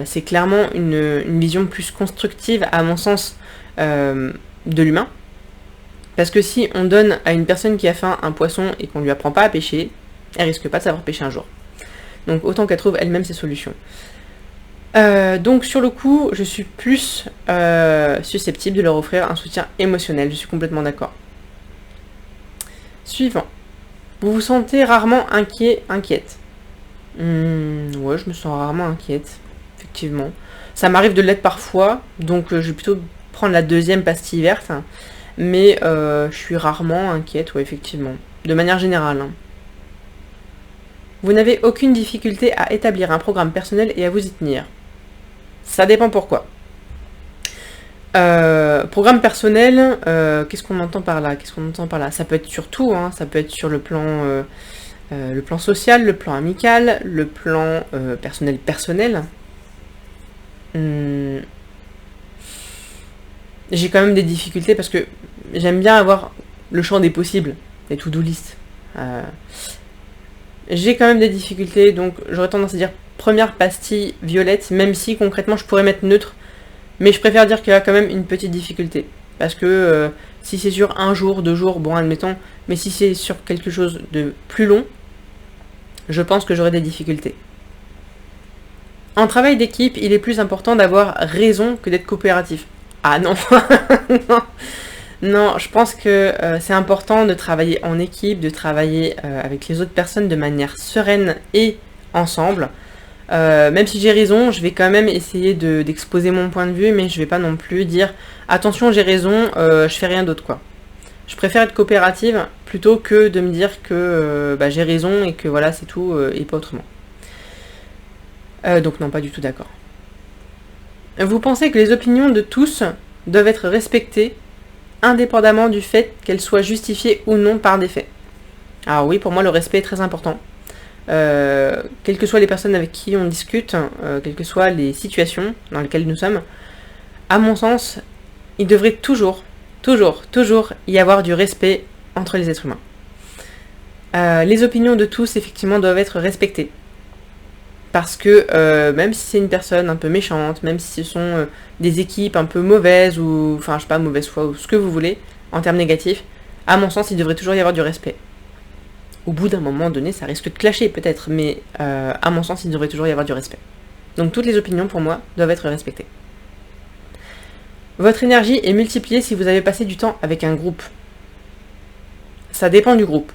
C'est clairement une vision plus constructive, à mon sens, de l'humain. Parce que si on donne à une personne qui a faim un poisson et qu'on lui apprend pas à pêcher, elle risque pas de savoir pêcher un jour. Donc autant qu'elle trouve elle-même ses solutions. Donc sur le coup, je suis plus susceptible de leur offrir un soutien émotionnel, je suis complètement d'accord. Suivant. Vous vous sentez rarement inquiète. Ouais, je me sens rarement inquiète, effectivement. Ça m'arrive de l'être parfois, donc je vais plutôt prendre la deuxième pastille verte. Mais je suis rarement inquiète, ouais, effectivement. De manière générale. Vous n'avez aucune difficulté à établir un programme personnel et à vous y tenir. Ça dépend pourquoi. Programme personnel, qu'est-ce qu'on entend par là? Ça peut être sur tout, ça peut être sur le plan social, le plan amical, le plan personnel. J'ai quand même des difficultés parce que j'aime bien avoir le champ des possibles, des to-do list. J'ai quand même des difficultés, donc j'aurais tendance à dire première pastille violette, même si concrètement je pourrais mettre neutre, mais je préfère dire qu'il y a quand même une petite difficulté. Parce que si c'est sur un jour, 2 jours, bon admettons, mais si c'est sur quelque chose de plus long, je pense que j'aurai des difficultés. En travail d'équipe, il est plus important d'avoir raison que d'être coopératif. Ah non, non, je pense que c'est important de travailler en équipe, de travailler avec les autres personnes de manière sereine et ensemble. Même si j'ai raison, je vais quand même essayer d'exposer mon point de vue, mais je vais pas non plus dire attention j'ai raison, je fais rien d'autre quoi. Je préfère être coopérative plutôt que de me dire que j'ai raison et que voilà c'est tout et pas autrement. Donc non, pas du tout d'accord. Vous pensez que les opinions de tous doivent être respectées, indépendamment du fait qu'elles soient justifiées ou non par des faits. Alors oui, pour moi, le respect est très important. Quelles que soient les personnes avec qui on discute, quelles que soient les situations dans lesquelles nous sommes, à mon sens, il devrait toujours y avoir du respect entre les êtres humains. Les opinions de tous, effectivement, doivent être respectées. Parce que même si c'est une personne un peu méchante, même si ce sont des équipes un peu mauvaises, ou enfin je sais pas, mauvaise foi, ou ce que vous voulez, en termes négatifs, à mon sens il devrait toujours y avoir du respect. Au bout d'un moment donné ça risque de clasher peut-être, mais à mon sens il devrait toujours y avoir du respect. Donc toutes les opinions pour moi doivent être respectées. Votre énergie est multipliée si vous avez passé du temps avec un groupe. Ça dépend du groupe.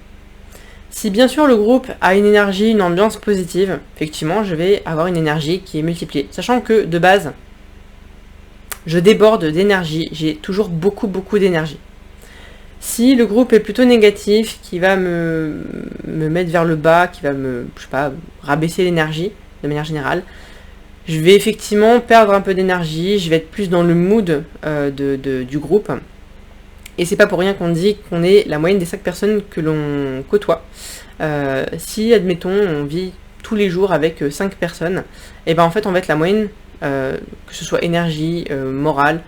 Si bien sûr le groupe a une énergie, une ambiance positive, effectivement je vais avoir une énergie qui est multipliée. Sachant que de base, je déborde d'énergie, j'ai toujours beaucoup d'énergie. Si le groupe est plutôt négatif, qui va me mettre vers le bas, qui va rabaisser l'énergie de manière générale, je vais effectivement perdre un peu d'énergie, je vais être plus dans le mood du groupe. Et c'est pas pour rien qu'on dit qu'on est la moyenne des 5 personnes que l'on côtoie. Si, admettons, on vit tous les jours avec 5 personnes, et ben en fait on va être la moyenne, que ce soit énergie, morale,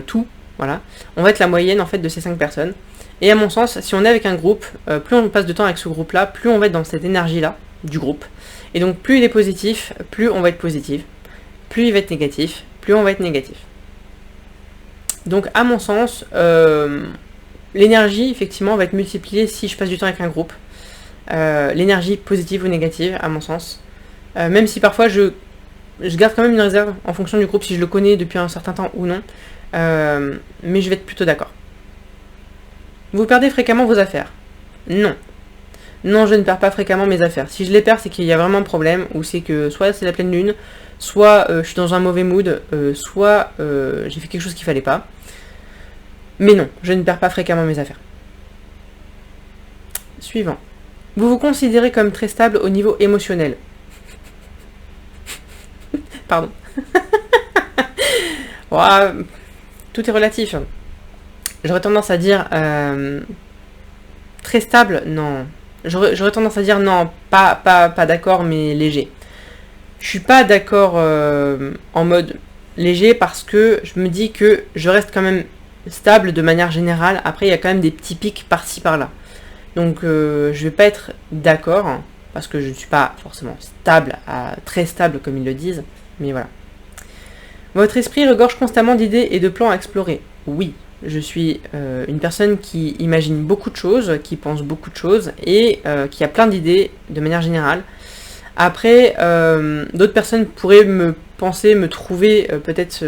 tout, voilà. On va être la moyenne en fait de ces 5 personnes. Et à mon sens, si on est avec un groupe, plus on passe de temps avec ce groupe-là, plus on va être dans cette énergie-là du groupe. Et donc plus il est positif, plus on va être positif. Plus il va être négatif, plus on va être négatif. Donc à mon sens, l'énergie effectivement va être multipliée si je passe du temps avec un groupe. L'énergie positive ou négative à mon sens. Même si parfois je garde quand même une réserve en fonction du groupe, si je le connais depuis un certain temps ou non. Mais je vais être plutôt d'accord. Vous perdez fréquemment vos affaires? Non. Non, je ne perds pas fréquemment mes affaires. Si je les perds, c'est qu'il y a vraiment un problème, ou c'est que soit c'est la pleine lune, soit je suis dans un mauvais mood, soit j'ai fait quelque chose qu'il fallait pas. Mais non, je ne perds pas fréquemment mes affaires. Suivant. Vous vous considérez comme très stable au niveau émotionnel? Pardon. Ouah, tout est relatif. J'aurais tendance à dire très stable, non. J'aurais tendance à dire non, pas d'accord, mais léger. Je suis pas d'accord en mode léger parce que je me dis que je reste quand même stable de manière générale. Après, il y a quand même des petits pics par-ci par-là. Donc, je vais pas être d'accord parce que je ne suis pas forcément stable, très stable comme ils le disent. Mais voilà. Votre esprit regorge constamment d'idées et de plans à explorer. Oui, je suis une personne qui imagine beaucoup de choses, qui pense beaucoup de choses et qui a plein d'idées de manière générale. Après, d'autres personnes pourraient me trouver peut-être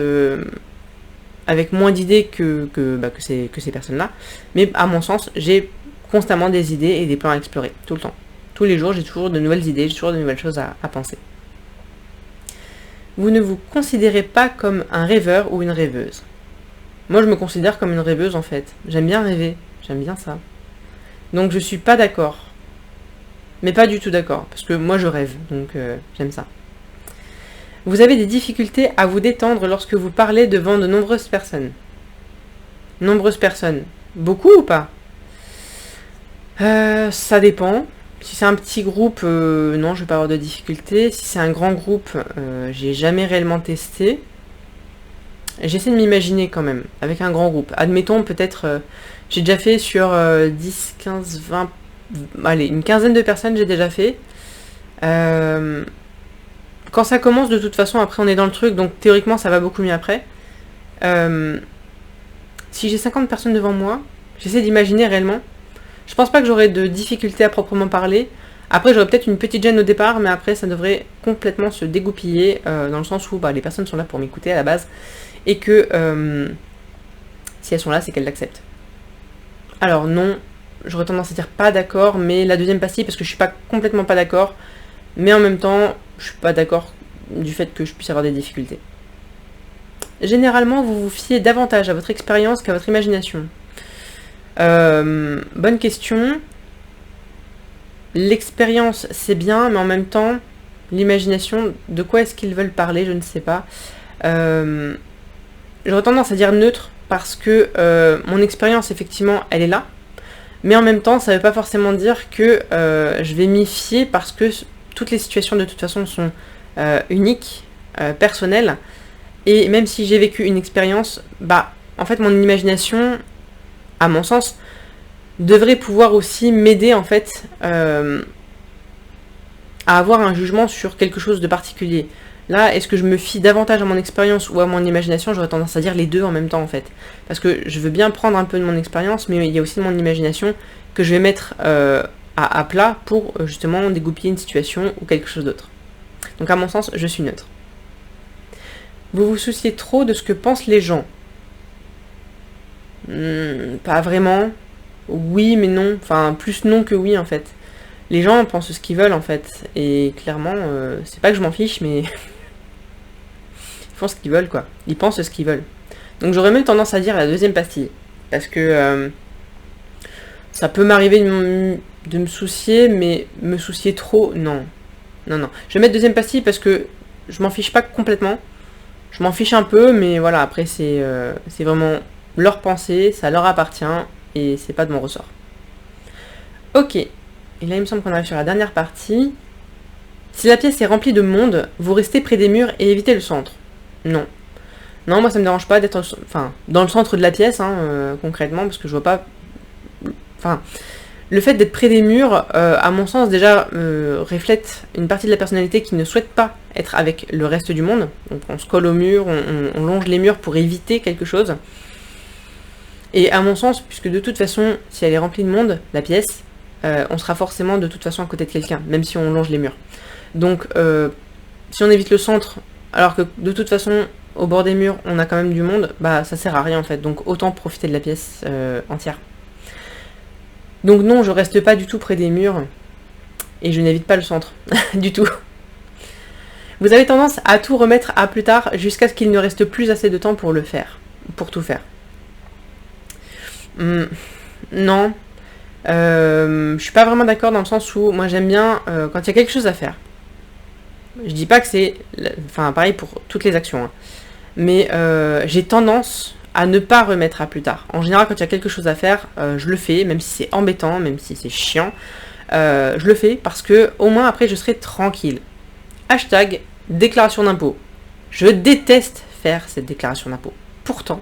avec moins d'idées que ces personnes-là. Mais à mon sens, j'ai constamment des idées et des plans à explorer, tout le temps. Tous les jours, j'ai toujours de nouvelles idées, j'ai toujours de nouvelles choses à penser. Vous ne vous considérez pas comme un rêveur ou une rêveuse. Moi, je me considère comme une rêveuse, en fait. J'aime bien rêver, j'aime bien ça. Donc, je suis pas d'accord. Mais pas du tout d'accord, parce que moi, je rêve, donc j'aime ça. Vous avez des difficultés à vous détendre lorsque vous parlez devant de nombreuses personnes. Nombreuses personnes. Beaucoup ou pas ? Ça dépend. Si c'est un petit groupe, non, je vais pas avoir de difficultés. Si c'est un grand groupe, j'ai jamais réellement testé. J'essaie de m'imaginer quand même, avec un grand groupe. Admettons, peut-être, j'ai déjà fait sur 10, 15, 20... Allez, une quinzaine de personnes, j'ai déjà fait. Quand ça commence, de toute façon, après, on est dans le truc, donc théoriquement, ça va beaucoup mieux après. Si j'ai 50 personnes devant moi, j'essaie d'imaginer réellement. Je pense pas que j'aurai de difficultés à proprement parler. Après, j'aurai peut-être une petite gêne au départ, mais après, ça devrait complètement se dégoupiller, dans le sens où les personnes sont là pour m'écouter à la base, et que si elles sont là, c'est qu'elles l'acceptent. Alors non, j'aurais tendance à dire pas d'accord, mais la deuxième pastille, parce que je suis pas complètement pas d'accord, mais en même temps, je suis pas d'accord du fait que je puisse avoir des difficultés. Généralement, vous vous fiez davantage à votre expérience qu'à votre imagination. Bonne question. L'expérience, c'est bien, mais en même temps, l'imagination, de quoi est-ce qu'ils veulent parler, je ne sais pas. J'aurais tendance à dire neutre, parce que mon expérience, effectivement, elle est là. Mais en même temps, ça ne veut pas forcément dire que je vais m'y fier, parce que toutes les situations, de toute façon, sont uniques, personnelles. Et même si j'ai vécu une expérience, en fait, mon imagination, à mon sens, devrait pouvoir aussi m'aider, en fait, à avoir un jugement sur quelque chose de particulier. Là, est-ce que je me fie davantage à mon expérience ou à mon imagination ? J'aurais tendance à dire les deux en même temps, en fait. Parce que je veux bien prendre un peu de mon expérience, mais il y a aussi mon imagination que je vais mettre à plat pour, justement, dégoupiller une situation ou quelque chose d'autre. Donc, à mon sens, je suis neutre. Vous vous souciez trop de ce que pensent les gens ? Pas vraiment. Oui, mais non. Enfin, plus non que oui, en fait. Les gens pensent ce qu'ils veulent, en fait. Et clairement, c'est pas que je m'en fiche, mais... ils font ce qu'ils veulent, quoi. Ils pensent ce qu'ils veulent. Donc j'aurais même tendance à dire la deuxième pastille. Parce que ça peut m'arriver de me soucier, mais me soucier trop, non. Non. Je vais mettre deuxième pastille parce que je m'en fiche pas complètement. Je m'en fiche un peu, mais voilà, après c'est vraiment leur pensée, ça leur appartient, et c'est pas de mon ressort. Ok, et là il me semble qu'on arrive sur la dernière partie. Si la pièce est remplie de monde, vous restez près des murs et évitez le centre. Non. Non, moi ça me dérange pas d'être dans le centre de la pièce, concrètement, parce que je vois pas... le fait d'être près des murs, à mon sens, déjà, reflète une partie de la personnalité qui ne souhaite pas être avec le reste du monde. Donc on se colle au mur, on longe les murs pour éviter quelque chose. Et à mon sens, puisque de toute façon, si elle est remplie de monde, la pièce, on sera forcément de toute façon à côté de quelqu'un, même si on longe les murs. Donc, si on évite le centre, alors que de toute façon, au bord des murs, on a quand même du monde, ça sert à rien en fait. Donc autant profiter de la pièce entière. Donc non, je reste pas du tout près des murs, et je n'évite pas le centre, du tout. Vous avez tendance à tout remettre à plus tard, jusqu'à ce qu'il ne reste plus assez de temps pour le faire, pour tout faire. Non. Je suis pas vraiment d'accord dans le sens où moi j'aime bien quand il y a quelque chose à faire. Je dis pas que c'est... Enfin, pareil pour toutes les actions, hein. Mais j'ai tendance à ne pas remettre à plus tard. En général, quand il y a quelque chose à faire, je le fais, même si c'est embêtant, même si c'est chiant. Je le fais parce que au moins après, je serai tranquille. Hashtag déclaration d'impôt. Je déteste faire cette déclaration d'impôt. Pourtant,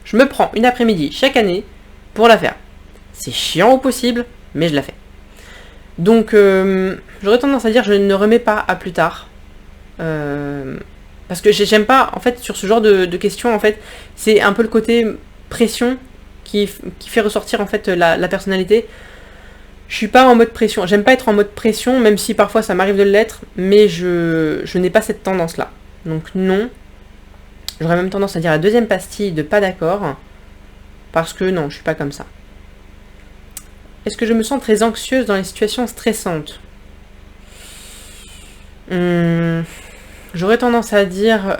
je me prends une après-midi chaque année pour la faire. C'est chiant au possible, mais je la fais. Donc, j'aurais tendance à dire je ne remets pas à plus tard. Parce que j'aime pas, en fait, sur ce genre de questions, en fait, c'est un peu le côté pression qui fait ressortir, en fait, la personnalité. Je suis pas en mode pression. J'aime pas être en mode pression, même si parfois ça m'arrive de l'être, mais je n'ai pas cette tendance-là. Donc non. J'aurais même tendance à dire la deuxième pastille de pas d'accord, parce que non, je suis pas comme ça. Est-ce que je me sens très anxieuse dans les situations stressantes? J'aurais tendance à dire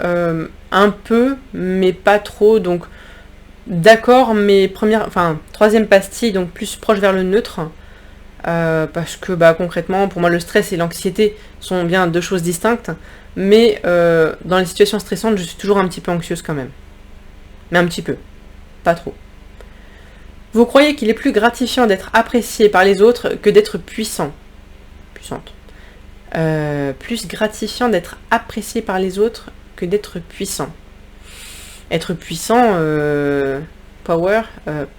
un peu, mais pas trop. Donc d'accord, mais troisième pastille, donc plus proche vers le neutre. Parce que concrètement, pour moi, le stress et l'anxiété sont bien deux choses distinctes. Mais dans les situations stressantes, je suis toujours un petit peu anxieuse quand même. Mais un petit peu. Pas trop. Vous croyez qu'il est plus gratifiant d'être apprécié par les autres que d'être puissant? Puissante. Plus gratifiant d'être apprécié par les autres que d'être puissant. Être puissant, power,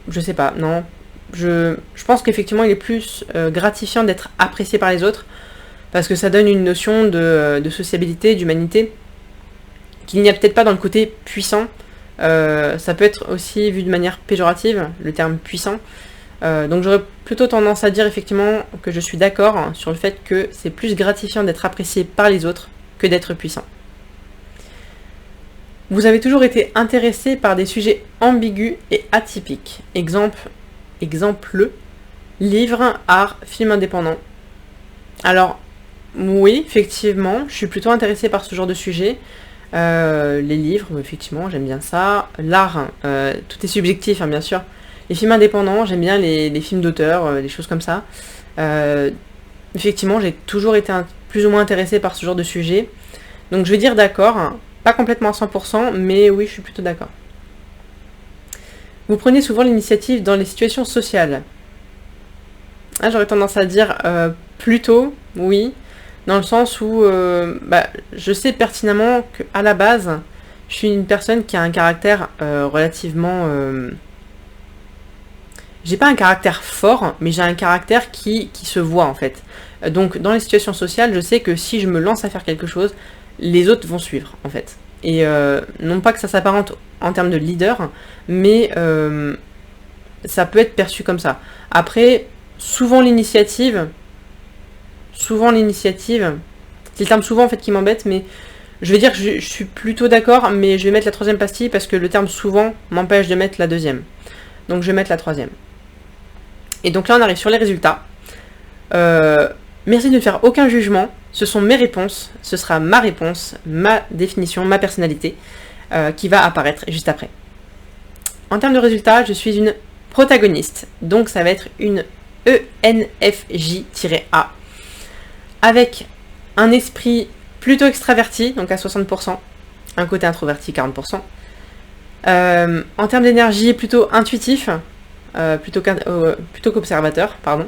je sais pas, non. Je pense qu'effectivement il est plus gratifiant d'être apprécié par les autres, parce que ça donne une notion de sociabilité, d'humanité, qu'il n'y a peut-être pas dans le côté puissant. Ça peut être aussi vu de manière péjorative, le terme puissant. Donc j'aurais plutôt tendance à dire effectivement que je suis d'accord sur le fait que c'est plus gratifiant d'être apprécié par les autres que d'être puissant. Vous avez toujours été intéressé par des sujets ambigus et atypiques. Exemple, livre, art, film indépendant. Alors, oui, effectivement, je suis plutôt intéressée par ce genre de sujet. Les livres, effectivement, j'aime bien ça. L'art, tout est subjectif, hein, bien sûr. Les films indépendants, j'aime bien les films d'auteur, les choses comme ça. Effectivement, j'ai toujours été plus ou moins intéressée par ce genre de sujet. Donc je vais dire d'accord, hein, pas complètement à 100%, mais oui, je suis plutôt d'accord. Vous prenez souvent l'initiative dans les situations sociales. J'aurais tendance à dire plutôt, oui, dans le sens où je sais pertinemment qu'à la base, je suis une personne qui a un caractère relativement... J'ai pas un caractère fort, mais j'ai un caractère qui se voit en fait. Donc dans les situations sociales, je sais que si je me lance à faire quelque chose, les autres vont suivre en fait. Et non pas que ça s'apparente en termes de leader, mais ça peut être perçu comme ça. Après, souvent l'initiative, c'est le terme souvent en fait qui m'embête, mais je vais dire que je suis plutôt d'accord, mais je vais mettre la troisième pastille parce que le terme souvent m'empêche de mettre la deuxième. Donc je vais mettre la troisième. Et donc là on arrive sur les résultats. Merci de ne faire aucun jugement. Ce sont mes réponses, ce sera ma réponse, ma définition, ma personnalité qui va apparaître juste après. En termes de résultats, je suis une protagoniste, donc ça va être une ENFJ-A, avec un esprit plutôt extraverti, donc à 60%, un côté introverti 40%. En termes d'énergie, plutôt intuitif, plutôt qu'observateur, pardon.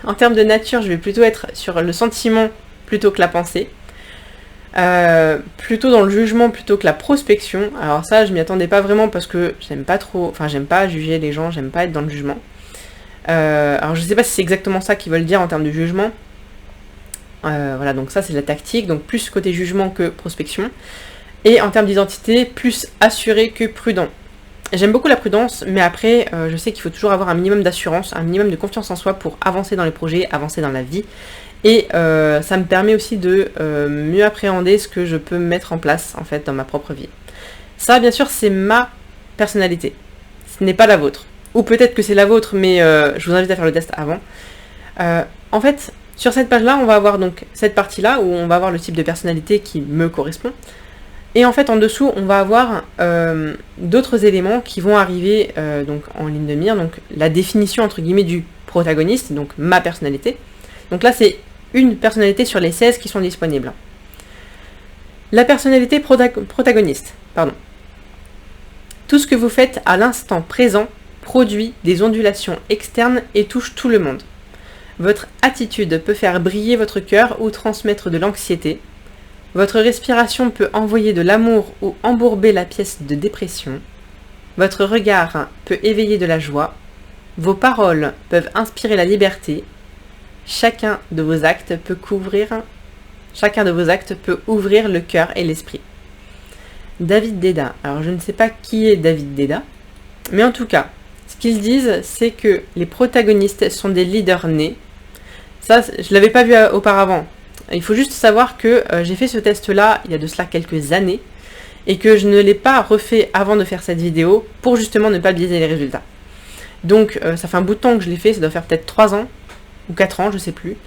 En termes de nature, je vais plutôt être sur le sentiment plutôt que la pensée. Plutôt dans le jugement plutôt que la prospection. Alors ça, je m'y attendais pas vraiment parce que j'aime pas juger les gens, j'aime pas être dans le jugement. Alors je sais pas si c'est exactement ça qu'ils veulent dire en termes de jugement. Voilà, donc ça c'est la tactique, donc plus côté jugement que prospection. Et en termes d'identité, plus assuré que prudent. J'aime beaucoup la prudence, mais après, je sais qu'il faut toujours avoir un minimum d'assurance, un minimum de confiance en soi pour avancer dans les projets, avancer dans la vie. Et ça me permet aussi de mieux appréhender ce que je peux mettre en place, en fait, dans ma propre vie. Ça, bien sûr, c'est ma personnalité. Ce n'est pas la vôtre. Ou peut-être que c'est la vôtre, mais je vous invite à faire le test avant. En fait, sur cette page-là, on va avoir donc cette partie-là, où on va avoir le type de personnalité qui me correspond. Et en fait, en dessous, on va avoir d'autres éléments qui vont arriver donc en ligne de mire. Donc la définition, entre guillemets, du protagoniste, donc ma personnalité. Donc là, c'est une personnalité sur les 16 qui sont disponibles. La personnalité protagoniste, pardon. Tout ce que vous faites à l'instant présent produit des ondulations externes et touche tout le monde. Votre attitude peut faire briller votre cœur ou transmettre de l'anxiété. Votre respiration peut envoyer de l'amour ou embourber la pièce de dépression. Votre regard peut éveiller de la joie. Vos paroles peuvent inspirer la liberté. Chacun de vos actes peut ouvrir le cœur et l'esprit. David Déda. Alors je ne sais pas qui est David Déda, mais en tout cas, ce qu'ils disent, c'est que les protagonistes sont des leaders nés. Ça, je ne l'avais pas vu auparavant. Il faut juste savoir que j'ai fait ce test-là il y a de cela quelques années, et que je ne l'ai pas refait avant de faire cette vidéo, pour justement ne pas biaiser les résultats. Donc ça fait un bout de temps que je l'ai fait, ça doit faire peut-être 3 ans, ou 4 ans, je sais plus,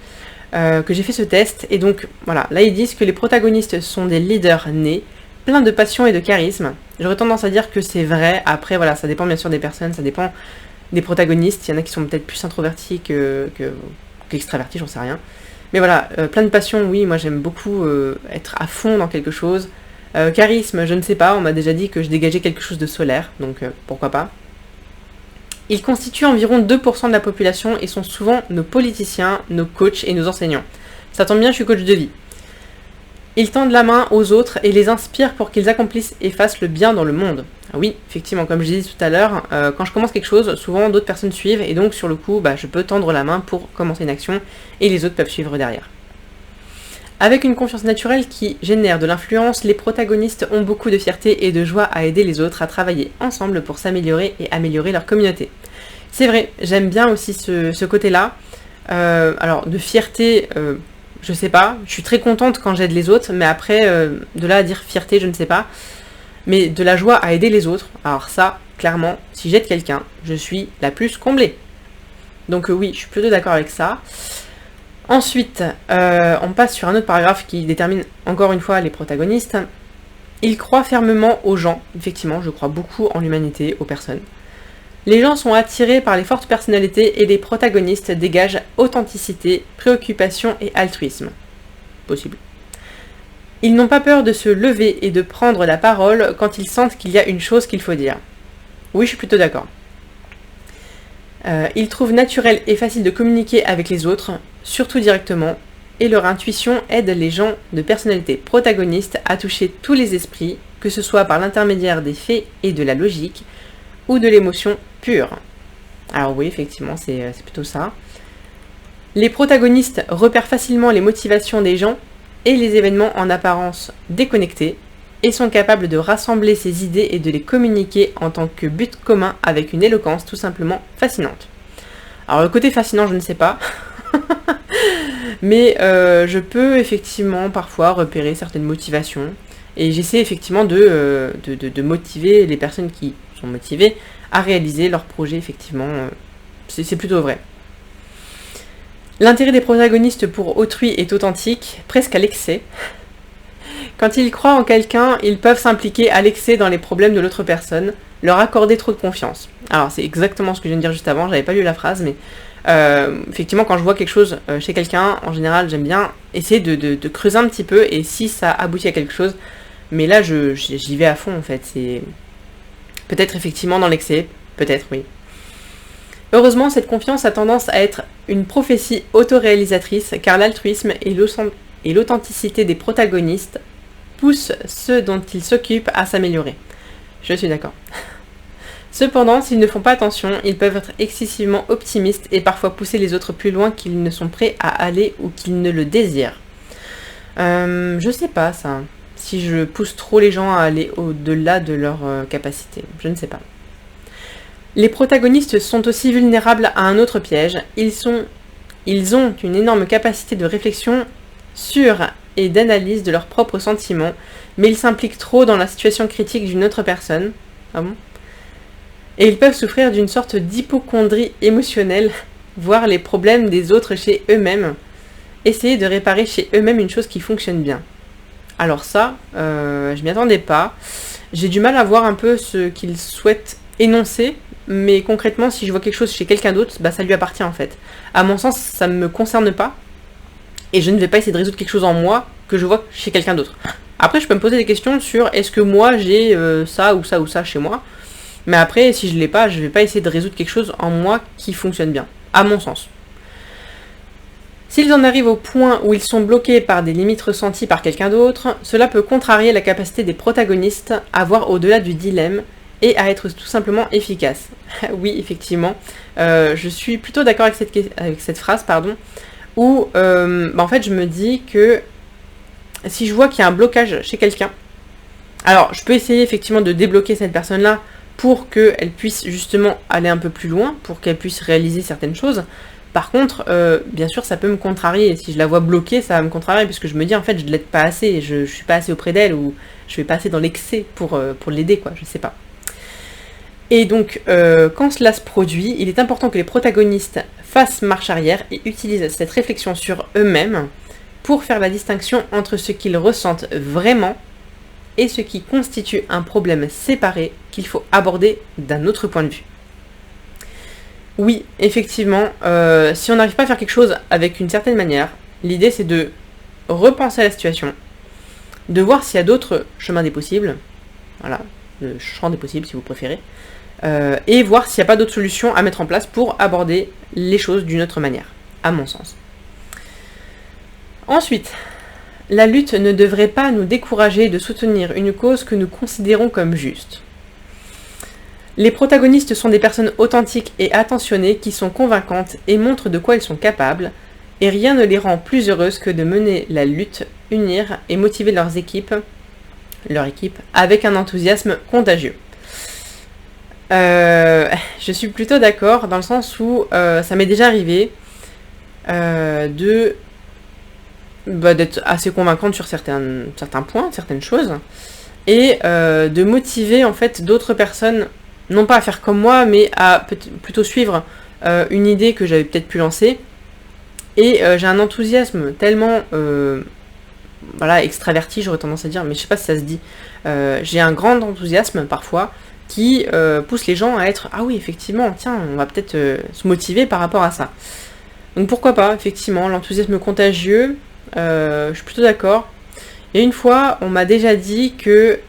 que j'ai fait ce test, et donc voilà, là ils disent que les protagonistes sont des leaders nés, plein de passion et de charisme. J'aurais tendance à dire que c'est vrai. Après, voilà, ça dépend bien sûr des personnes, ça dépend des protagonistes. Il y en a qui sont peut-être plus introvertis qu'extravertis, j'en sais rien. Mais voilà, plein de passion, oui, moi j'aime beaucoup être à fond dans quelque chose. Charisme, je ne sais pas, on m'a déjà dit que je dégageais quelque chose de solaire, donc pourquoi pas. Ils constituent environ 2% de la population et sont souvent nos politiciens, nos coachs et nos enseignants. Ça tombe bien, je suis coach de vie. Ils tendent la main aux autres et les inspirent pour qu'ils accomplissent et fassent le bien dans le monde. Ah oui, effectivement, comme je disais tout à l'heure, quand je commence quelque chose, souvent d'autres personnes suivent et donc sur le coup, je peux tendre la main pour commencer une action et les autres peuvent suivre derrière. Avec une confiance naturelle qui génère de l'influence, les protagonistes ont beaucoup de fierté et de joie à aider les autres à travailler ensemble pour s'améliorer et améliorer leur communauté. C'est vrai, j'aime bien aussi ce côté-là. Alors, de fierté... je sais pas, je suis très contente quand j'aide les autres, mais après, de là à dire fierté, je ne sais pas. Mais de la joie à aider les autres, alors ça, clairement, si j'aide quelqu'un, je suis la plus comblée. Donc oui, je suis plutôt d'accord avec ça. Ensuite, on passe sur un autre paragraphe qui détermine encore une fois les protagonistes. Ils croient fermement aux gens, effectivement, je crois beaucoup en l'humanité, aux personnes. Les gens sont attirés par les fortes personnalités et les protagonistes dégagent authenticité, préoccupation et altruisme. Possible. Ils n'ont pas peur de se lever et de prendre la parole quand ils sentent qu'il y a une chose qu'il faut dire. Oui, je suis plutôt d'accord. Ils trouvent naturel et facile de communiquer avec les autres, surtout directement, et leur intuition aide les gens de personnalité protagonistes à toucher tous les esprits, que ce soit par l'intermédiaire des faits et de la logique, ou de l'émotion pure. Alors oui, effectivement, c'est plutôt ça. Les protagonistes repèrent facilement les motivations des gens et les événements en apparence déconnectés, et sont capables de rassembler ces idées et de les communiquer en tant que but commun avec une éloquence tout simplement fascinante. Alors le côté fascinant, je ne sais pas, mais je peux effectivement parfois repérer certaines motivations, et j'essaie effectivement de motiver les personnes qui sont motivées à réaliser leur projet, effectivement, c'est plutôt vrai. L'intérêt des protagonistes pour autrui est authentique, presque à l'excès. Quand ils croient en quelqu'un, ils peuvent s'impliquer à l'excès dans les problèmes de l'autre personne, leur accorder trop de confiance. Alors c'est exactement ce que je viens de dire juste avant, j'avais pas lu la phrase, mais effectivement quand je vois quelque chose chez quelqu'un, en général j'aime bien essayer de creuser un petit peu, et si ça aboutit à quelque chose, mais là j'y vais à fond en fait, c'est peut-être effectivement dans l'excès, peut-être oui. Heureusement, cette confiance a tendance à être une prophétie autoréalisatrice, car l'altruisme et l'authenticité des protagonistes poussent ceux dont ils s'occupent à s'améliorer. Je suis d'accord. Cependant, s'ils ne font pas attention, ils peuvent être excessivement optimistes et parfois pousser les autres plus loin qu'ils ne sont prêts à aller ou qu'ils ne le désirent. Je sais pas ça. Si je pousse trop les gens à aller au-delà de leurs capacités. Je ne sais pas. Les protagonistes sont aussi vulnérables à un autre piège. Ils ont une énorme capacité de réflexion sur et d'analyse de leurs propres sentiments, mais ils s'impliquent trop dans la situation critique d'une autre personne. Ah bon ? Et ils peuvent souffrir d'une sorte d'hypocondrie émotionnelle, voir les problèmes des autres chez eux-mêmes, essayer de réparer chez eux-mêmes une chose qui fonctionne bien. Alors ça, je m'y attendais pas. J'ai du mal à voir un peu ce qu'ils souhaitent énoncer, mais concrètement, si je vois quelque chose chez quelqu'un d'autre, ça lui appartient en fait. À mon sens, ça ne me concerne pas. et je ne vais pas essayer de résoudre quelque chose en moi que je vois chez quelqu'un d'autre. Après, je peux me poser des questions sur est-ce que moi j'ai ça ou ça ou ça chez moi, mais après, si je l'ai pas, je vais pas essayer de résoudre quelque chose en moi qui fonctionne bien, à mon sens. S'ils en arrivent au point où ils sont bloqués par des limites ressenties par quelqu'un d'autre, cela peut contrarier la capacité des protagonistes à voir au-delà du dilemme et à être tout simplement efficaces. Oui, effectivement, je suis plutôt d'accord avec cette phrase, où en fait je me dis que si je vois qu'il y a un blocage chez quelqu'un, alors je peux essayer effectivement de débloquer cette personne-là pour qu'elle puisse justement aller un peu plus loin, pour qu'elle puisse réaliser certaines choses. Par contre, bien sûr, ça peut me contrarier. Si je la vois bloquée, ça va me contrarier, puisque je me dis, en fait, je ne l'aide pas assez, je suis pas assez auprès d'elle, ou je vais pas assez dans l'excès pour l'aider, quoi, je sais pas. Et donc, quand cela se produit, il est important que les protagonistes fassent marche arrière et utilisent cette réflexion sur eux-mêmes pour faire la distinction entre ce qu'ils ressentent vraiment et ce qui constitue un problème séparé qu'il faut aborder d'un autre point de vue. Oui, effectivement, si on n'arrive pas à faire quelque chose avec une certaine manière, l'idée c'est de repenser à la situation, de voir s'il y a d'autres chemins des possibles, voilà, le champ des possibles si vous préférez, et voir s'il n'y a pas d'autres solutions à mettre en place pour aborder les choses d'une autre manière, à mon sens. Ensuite, la lutte ne devrait pas nous décourager de soutenir une cause que nous considérons comme juste. Les protagonistes sont des personnes authentiques et attentionnées qui sont convaincantes et montrent de quoi elles sont capables, et rien ne les rend plus heureuses que de mener la lutte, unir et motiver leur équipe avec un enthousiasme contagieux. Je suis plutôt d'accord dans le sens où ça m'est déjà arrivé d'être assez convaincante sur certains points, certaines choses, et de motiver en fait d'autres personnes, non pas à faire comme moi, mais à plutôt suivre une idée que j'avais peut-être pu lancer. Et j'ai un enthousiasme tellement extraverti, j'aurais tendance à dire, mais je sais pas si ça se dit. J'ai un grand enthousiasme parfois qui pousse les gens à être « Ah oui, effectivement, tiens, on va peut-être se motiver par rapport à ça. » Donc pourquoi pas, effectivement, l'enthousiasme contagieux, je suis plutôt d'accord. Et une fois, on m'a déjà dit que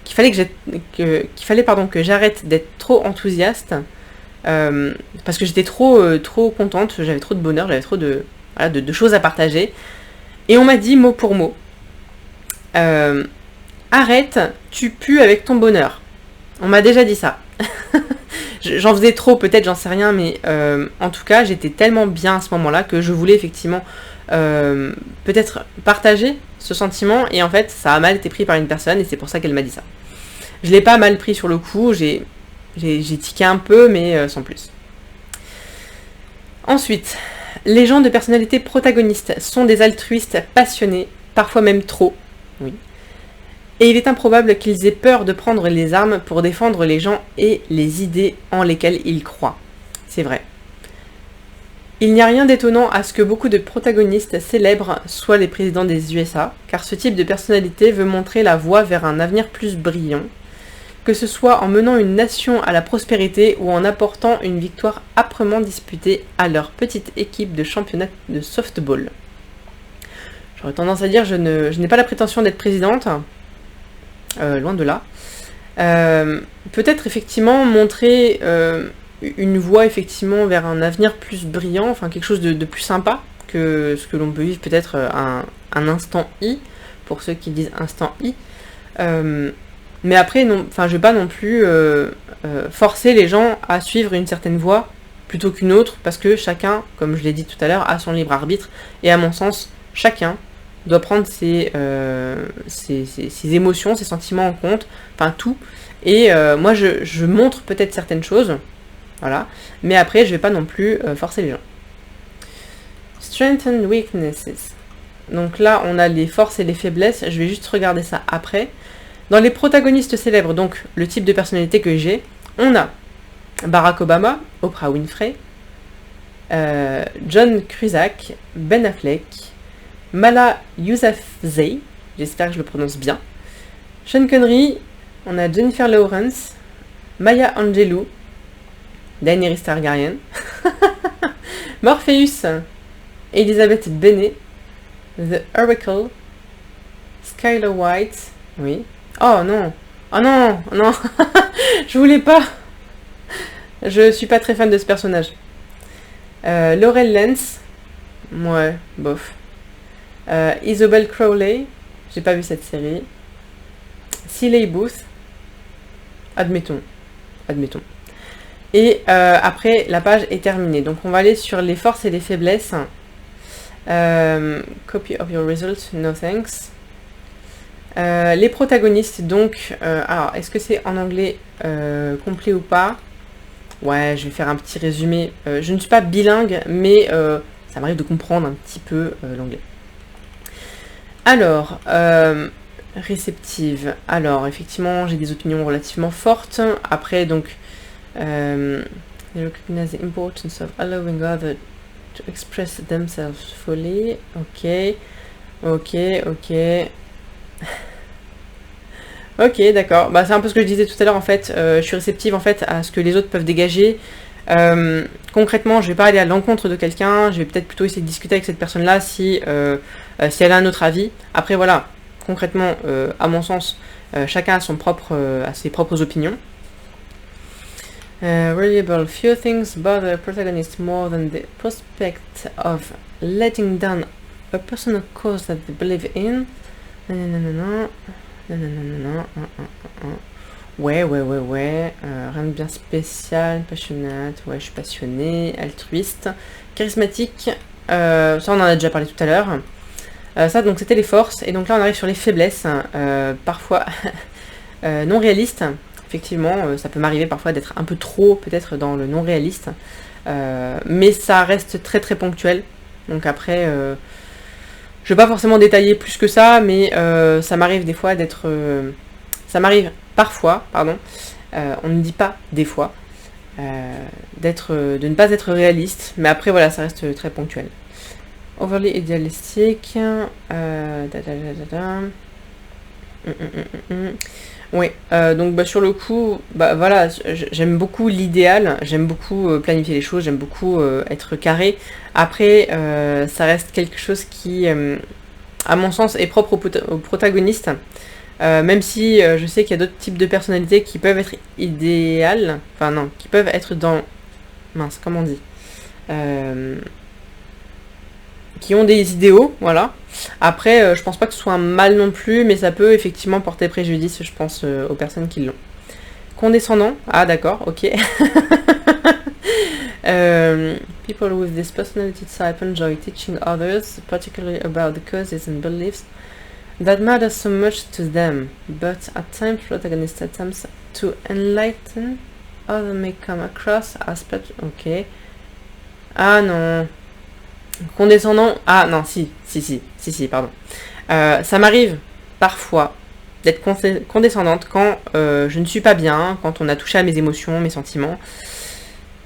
qu'il fallait que j'arrête d'être trop enthousiaste, parce que j'étais trop contente, j'avais trop de bonheur, j'avais trop de choses à partager. Et on m'a dit mot pour mot, arrête, tu pues avec ton bonheur. On m'a déjà dit ça. J'en faisais trop, peut-être, j'en sais rien, mais en tout cas, j'étais tellement bien à ce moment-là que je voulais effectivement peut-être partager ce sentiment, et en fait, ça a mal été pris par une personne, et c'est pour ça qu'elle m'a dit ça. Je l'ai pas mal pris sur le coup, j'ai tiqué un peu, mais sans plus. Ensuite, les gens de personnalité protagoniste sont des altruistes passionnés, parfois même trop, oui. Et il est improbable qu'ils aient peur de prendre les armes pour défendre les gens et les idées en lesquelles ils croient. C'est vrai. Il n'y a rien d'étonnant à ce que beaucoup de protagonistes célèbres soient les présidents des USA, car ce type de personnalité veut montrer la voie vers un avenir plus brillant, que ce soit en menant une nation à la prospérité ou en apportant une victoire âprement disputée à leur petite équipe de championnat de softball. J'aurais tendance à dire je n'ai pas la prétention d'être présidente, loin de là. Peut-être effectivement montrer une voie effectivement vers un avenir plus brillant, enfin quelque chose de plus sympa que ce que l'on peut vivre peut-être un instant I, pour ceux qui disent instant I. Mais après, je vais pas non plus forcer les gens à suivre une certaine voie plutôt qu'une autre, parce que chacun, comme je l'ai dit tout à l'heure, a son libre arbitre, et à mon sens, chacun doit prendre ses émotions, ses sentiments en compte, enfin tout. Et moi, je montre peut-être certaines choses, voilà, mais après, je vais pas non plus forcer les gens. Strengths and weaknesses. Donc là, on a les forces et les faiblesses, je vais juste regarder ça après. Dans les protagonistes célèbres, donc le type de personnalité que j'ai, on a Barack Obama, Oprah Winfrey, John Cusack, Ben Affleck, Mala Yousafzai, j'espère que je le prononce bien, Sean Connery, on a Jennifer Lawrence, Maya Angelou, Daenerys Targaryen, Morpheus, Elizabeth Bennet, The Oracle, Skylar White, oui. Oh non, oh non, non, je voulais pas. Je suis pas très fan de ce personnage. Laurel Lance, ouais, bof. Isobel Crowley, j'ai pas vu cette série. Cillian Booth, admettons. Et après, la page est terminée. Donc on va aller sur les forces et les faiblesses. Copy of your results, no thanks. Les protagonistes, donc, alors, est-ce que c'est en anglais complet ou pas? Ouais, je vais faire un petit résumé. Je ne suis pas bilingue, mais ça m'arrive de comprendre un petit peu l'anglais. Alors, réceptive. Alors, effectivement, j'ai des opinions relativement fortes. Après, donc, they recognize the importance of allowing others to express themselves fully. Ok. Ok, d'accord. Bah, c'est un peu ce que je disais tout à l'heure, en fait. Je suis réceptive, en fait, à ce que les autres peuvent dégager. Concrètement, je vais pas aller à l'encontre de quelqu'un. Je vais peut-être plutôt essayer de discuter avec cette personne-là si elle a un autre avis. Après, voilà. Concrètement, à mon sens, chacun a ses propres opinions. Reliable. Few things bother a protagonist more than the prospect of letting down a personal cause that they believe in. Ouais. Rien de bien spécial, passionnate. Ouais, je suis passionnée, altruiste, charismatique. Ça, on en a déjà parlé tout à l'heure. Ça, donc, c'était les forces. Et donc là, on arrive sur les faiblesses, parfois non réalistes. Effectivement, ça peut m'arriver parfois d'être un peu trop, peut-être, dans le non réaliste. Mais ça reste très très ponctuel. Donc après, je vais pas forcément détailler plus que ça, mais ça m'arrive des fois d'être... ça m'arrive parfois, pardon, on ne dit pas des fois, de ne pas être réaliste. Mais après, voilà, ça reste très ponctuel. Overly idéalistique. Oui, donc bah, sur le coup, bah, voilà, j'aime beaucoup l'idéal, j'aime beaucoup planifier les choses, j'aime beaucoup être carré. Après, ça reste quelque chose qui, à mon sens, est propre aux protagonistes. Même si je sais qu'il y a d'autres types de personnalités qui peuvent être idéales, enfin non, qui peuvent être dans... Mince, comment on dit qui ont des idéaux, voilà. Après, je pense pas que ce soit un mal non plus, mais ça peut effectivement porter préjudice, je pense, aux personnes qui l'ont. Condescendant, ah d'accord, ok. People with this personality type enjoy teaching others, particularly about the causes and beliefs that matter so much to them, but at times protagonist attempts to enlighten others may come across as... Ok. Ah non... Condescendant, ah non, si, pardon. Ça m'arrive parfois d'être condescendante quand je ne suis pas bien, quand on a touché à mes émotions, mes sentiments,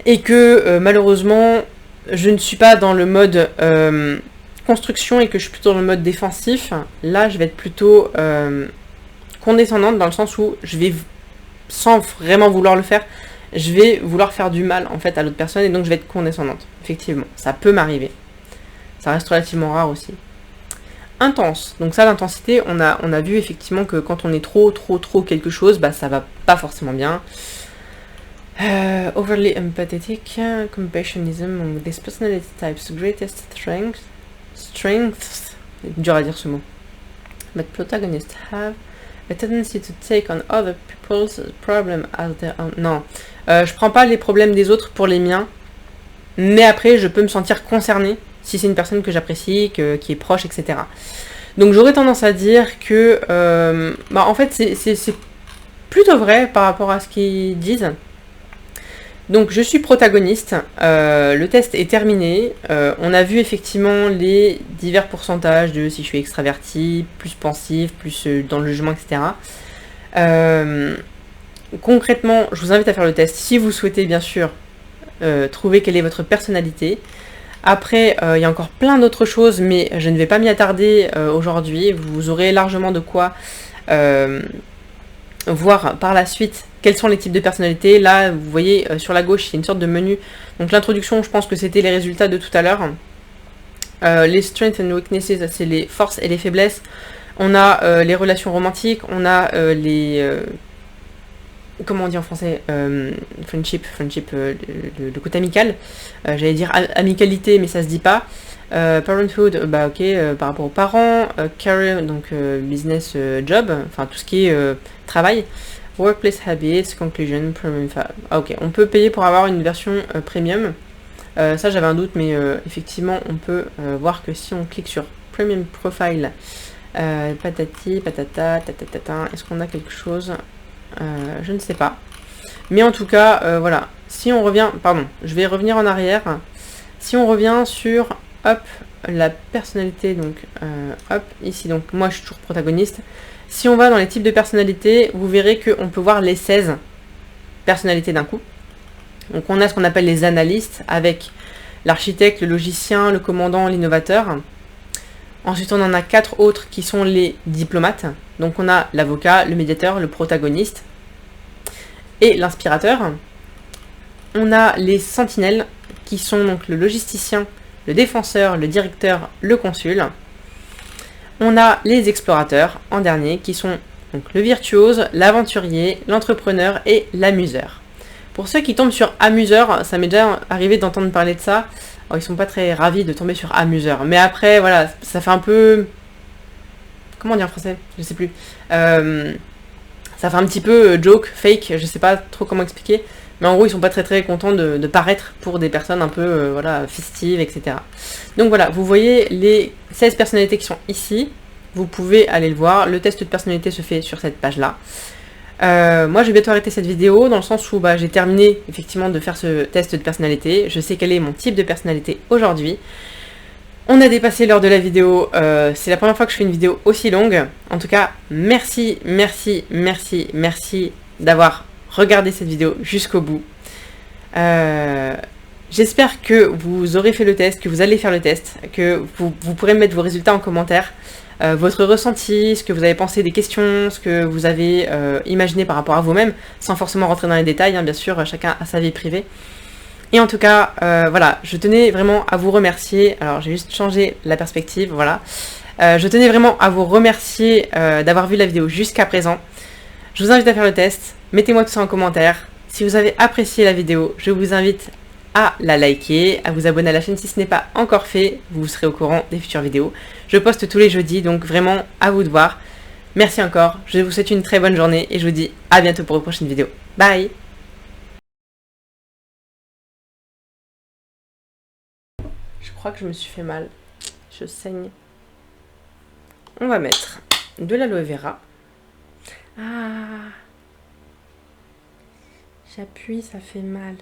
et que malheureusement je ne suis pas dans le mode construction et que je suis plutôt dans le mode défensif. Là, je vais être plutôt condescendante dans le sens où je vais, sans vraiment vouloir le faire, je vais vouloir faire du mal en fait à l'autre personne et donc je vais être condescendante. Effectivement, ça peut m'arriver. Ça reste relativement rare aussi. Intense. Donc ça, l'intensité, on a vu effectivement que quand on est trop quelque chose, bah ça va pas forcément bien. Overly empathetic, compassionism, among these personality types' greatest strengths, c'est dur à dire ce mot. But protagonists have a tendency to take on other people's problems as their own. Non, je prends pas les problèmes des autres pour les miens, mais après je peux me sentir concernée si c'est une personne que j'apprécie, qui est proche, etc. Donc j'aurais tendance à dire que, en fait, c'est plutôt vrai par rapport à ce qu'ils disent. Donc je suis protagoniste, le test est terminé, on a vu effectivement les divers pourcentages de si je suis extraverti, plus pensif, plus dans le jugement, etc. Concrètement, je vous invite à faire le test si vous souhaitez bien sûr trouver quelle est votre personnalité. Après, il y a encore plein d'autres choses, mais je ne vais pas m'y attarder aujourd'hui. Vous aurez largement de quoi voir par la suite quels sont les types de personnalités. Là, vous voyez, sur la gauche, il y a une sorte de menu. Donc l'introduction, je pense que c'était les résultats de tout à l'heure. Les strengths and weaknesses, c'est les forces et les faiblesses. On a les relations romantiques, on a comment on dit en français, friendship, le côté amical. J'allais dire amicalité, mais ça se dit pas. Parenthood, bah ok, par rapport aux parents. Career, donc business, job, enfin tout ce qui est travail. Workplace habits, conclusion, premium. Ah, ok, on peut payer pour avoir une version premium. Ça j'avais un doute, mais effectivement on peut voir que si on clique sur premium profile, patati patata tatatata, est-ce qu'on a quelque chose? Je ne sais pas. Mais en tout cas, voilà. Si on revient, pardon, je vais revenir en arrière. Si on revient sur, hop, la personnalité, donc, hop, ici, donc, moi je suis toujours protagoniste. Si on va dans les types de personnalités, vous verrez qu'on peut voir les 16 personnalités d'un coup. Donc on a ce qu'on appelle les analystes, avec l'architecte, le logicien, le commandant, l'innovateur. Ensuite, on en a 4 autres qui sont les diplomates. Donc on a l'avocat, le médiateur, le protagoniste et l'inspirateur. On a les sentinelles qui sont donc le logisticien, le défenseur, le directeur, le consul. On a les explorateurs en dernier qui sont donc le virtuose, l'aventurier, l'entrepreneur et l'amuseur. Pour ceux qui tombent sur amuseur, ça m'est déjà arrivé d'entendre parler de ça. Alors, ils sont pas très ravis de tomber sur amuseur. Mais après, voilà, ça fait un peu... Comment on dit en français? Je sais plus. Ça fait un petit peu joke, fake, je sais pas trop comment expliquer. Mais en gros, ils sont pas très très contents de paraître pour des personnes un peu voilà, festives, etc. Donc voilà, vous voyez les 16 personnalités qui sont ici. Vous pouvez aller le voir. Le test de personnalité se fait sur cette page-là. Moi, je vais bientôt arrêter cette vidéo dans le sens où j'ai terminé effectivement de faire ce test de personnalité. Je sais quel est mon type de personnalité aujourd'hui. On a dépassé l'heure de la vidéo. C'est la première fois que je fais une vidéo aussi longue. En tout cas, merci d'avoir regardé cette vidéo jusqu'au bout. J'espère que vous aurez fait le test, que vous allez faire le test, que vous pourrez mettre vos résultats en commentaire. Votre ressenti, ce que vous avez pensé des questions, ce que vous avez imaginé par rapport à vous-même, sans forcément rentrer dans les détails, hein, bien sûr, chacun a sa vie privée. Et en tout cas, voilà, je tenais vraiment à vous remercier. Alors, j'ai juste changé la perspective, voilà. Je tenais vraiment à vous remercier d'avoir vu la vidéo jusqu'à présent. Je vous invite à faire le test. Mettez-moi tout ça en commentaire. Si vous avez apprécié la vidéo, je vous invite à la liker, à vous abonner à la chaîne si ce n'est pas encore fait. Vous serez au courant des futures vidéos. Je poste tous les jeudis, donc vraiment à vous de voir. Merci encore, je vous souhaite une très bonne journée et je vous dis à bientôt pour une prochaine vidéo. Bye! Je crois que je me suis fait mal. Je saigne. On va mettre de l'aloe vera. Ah! J'appuie, ça fait mal.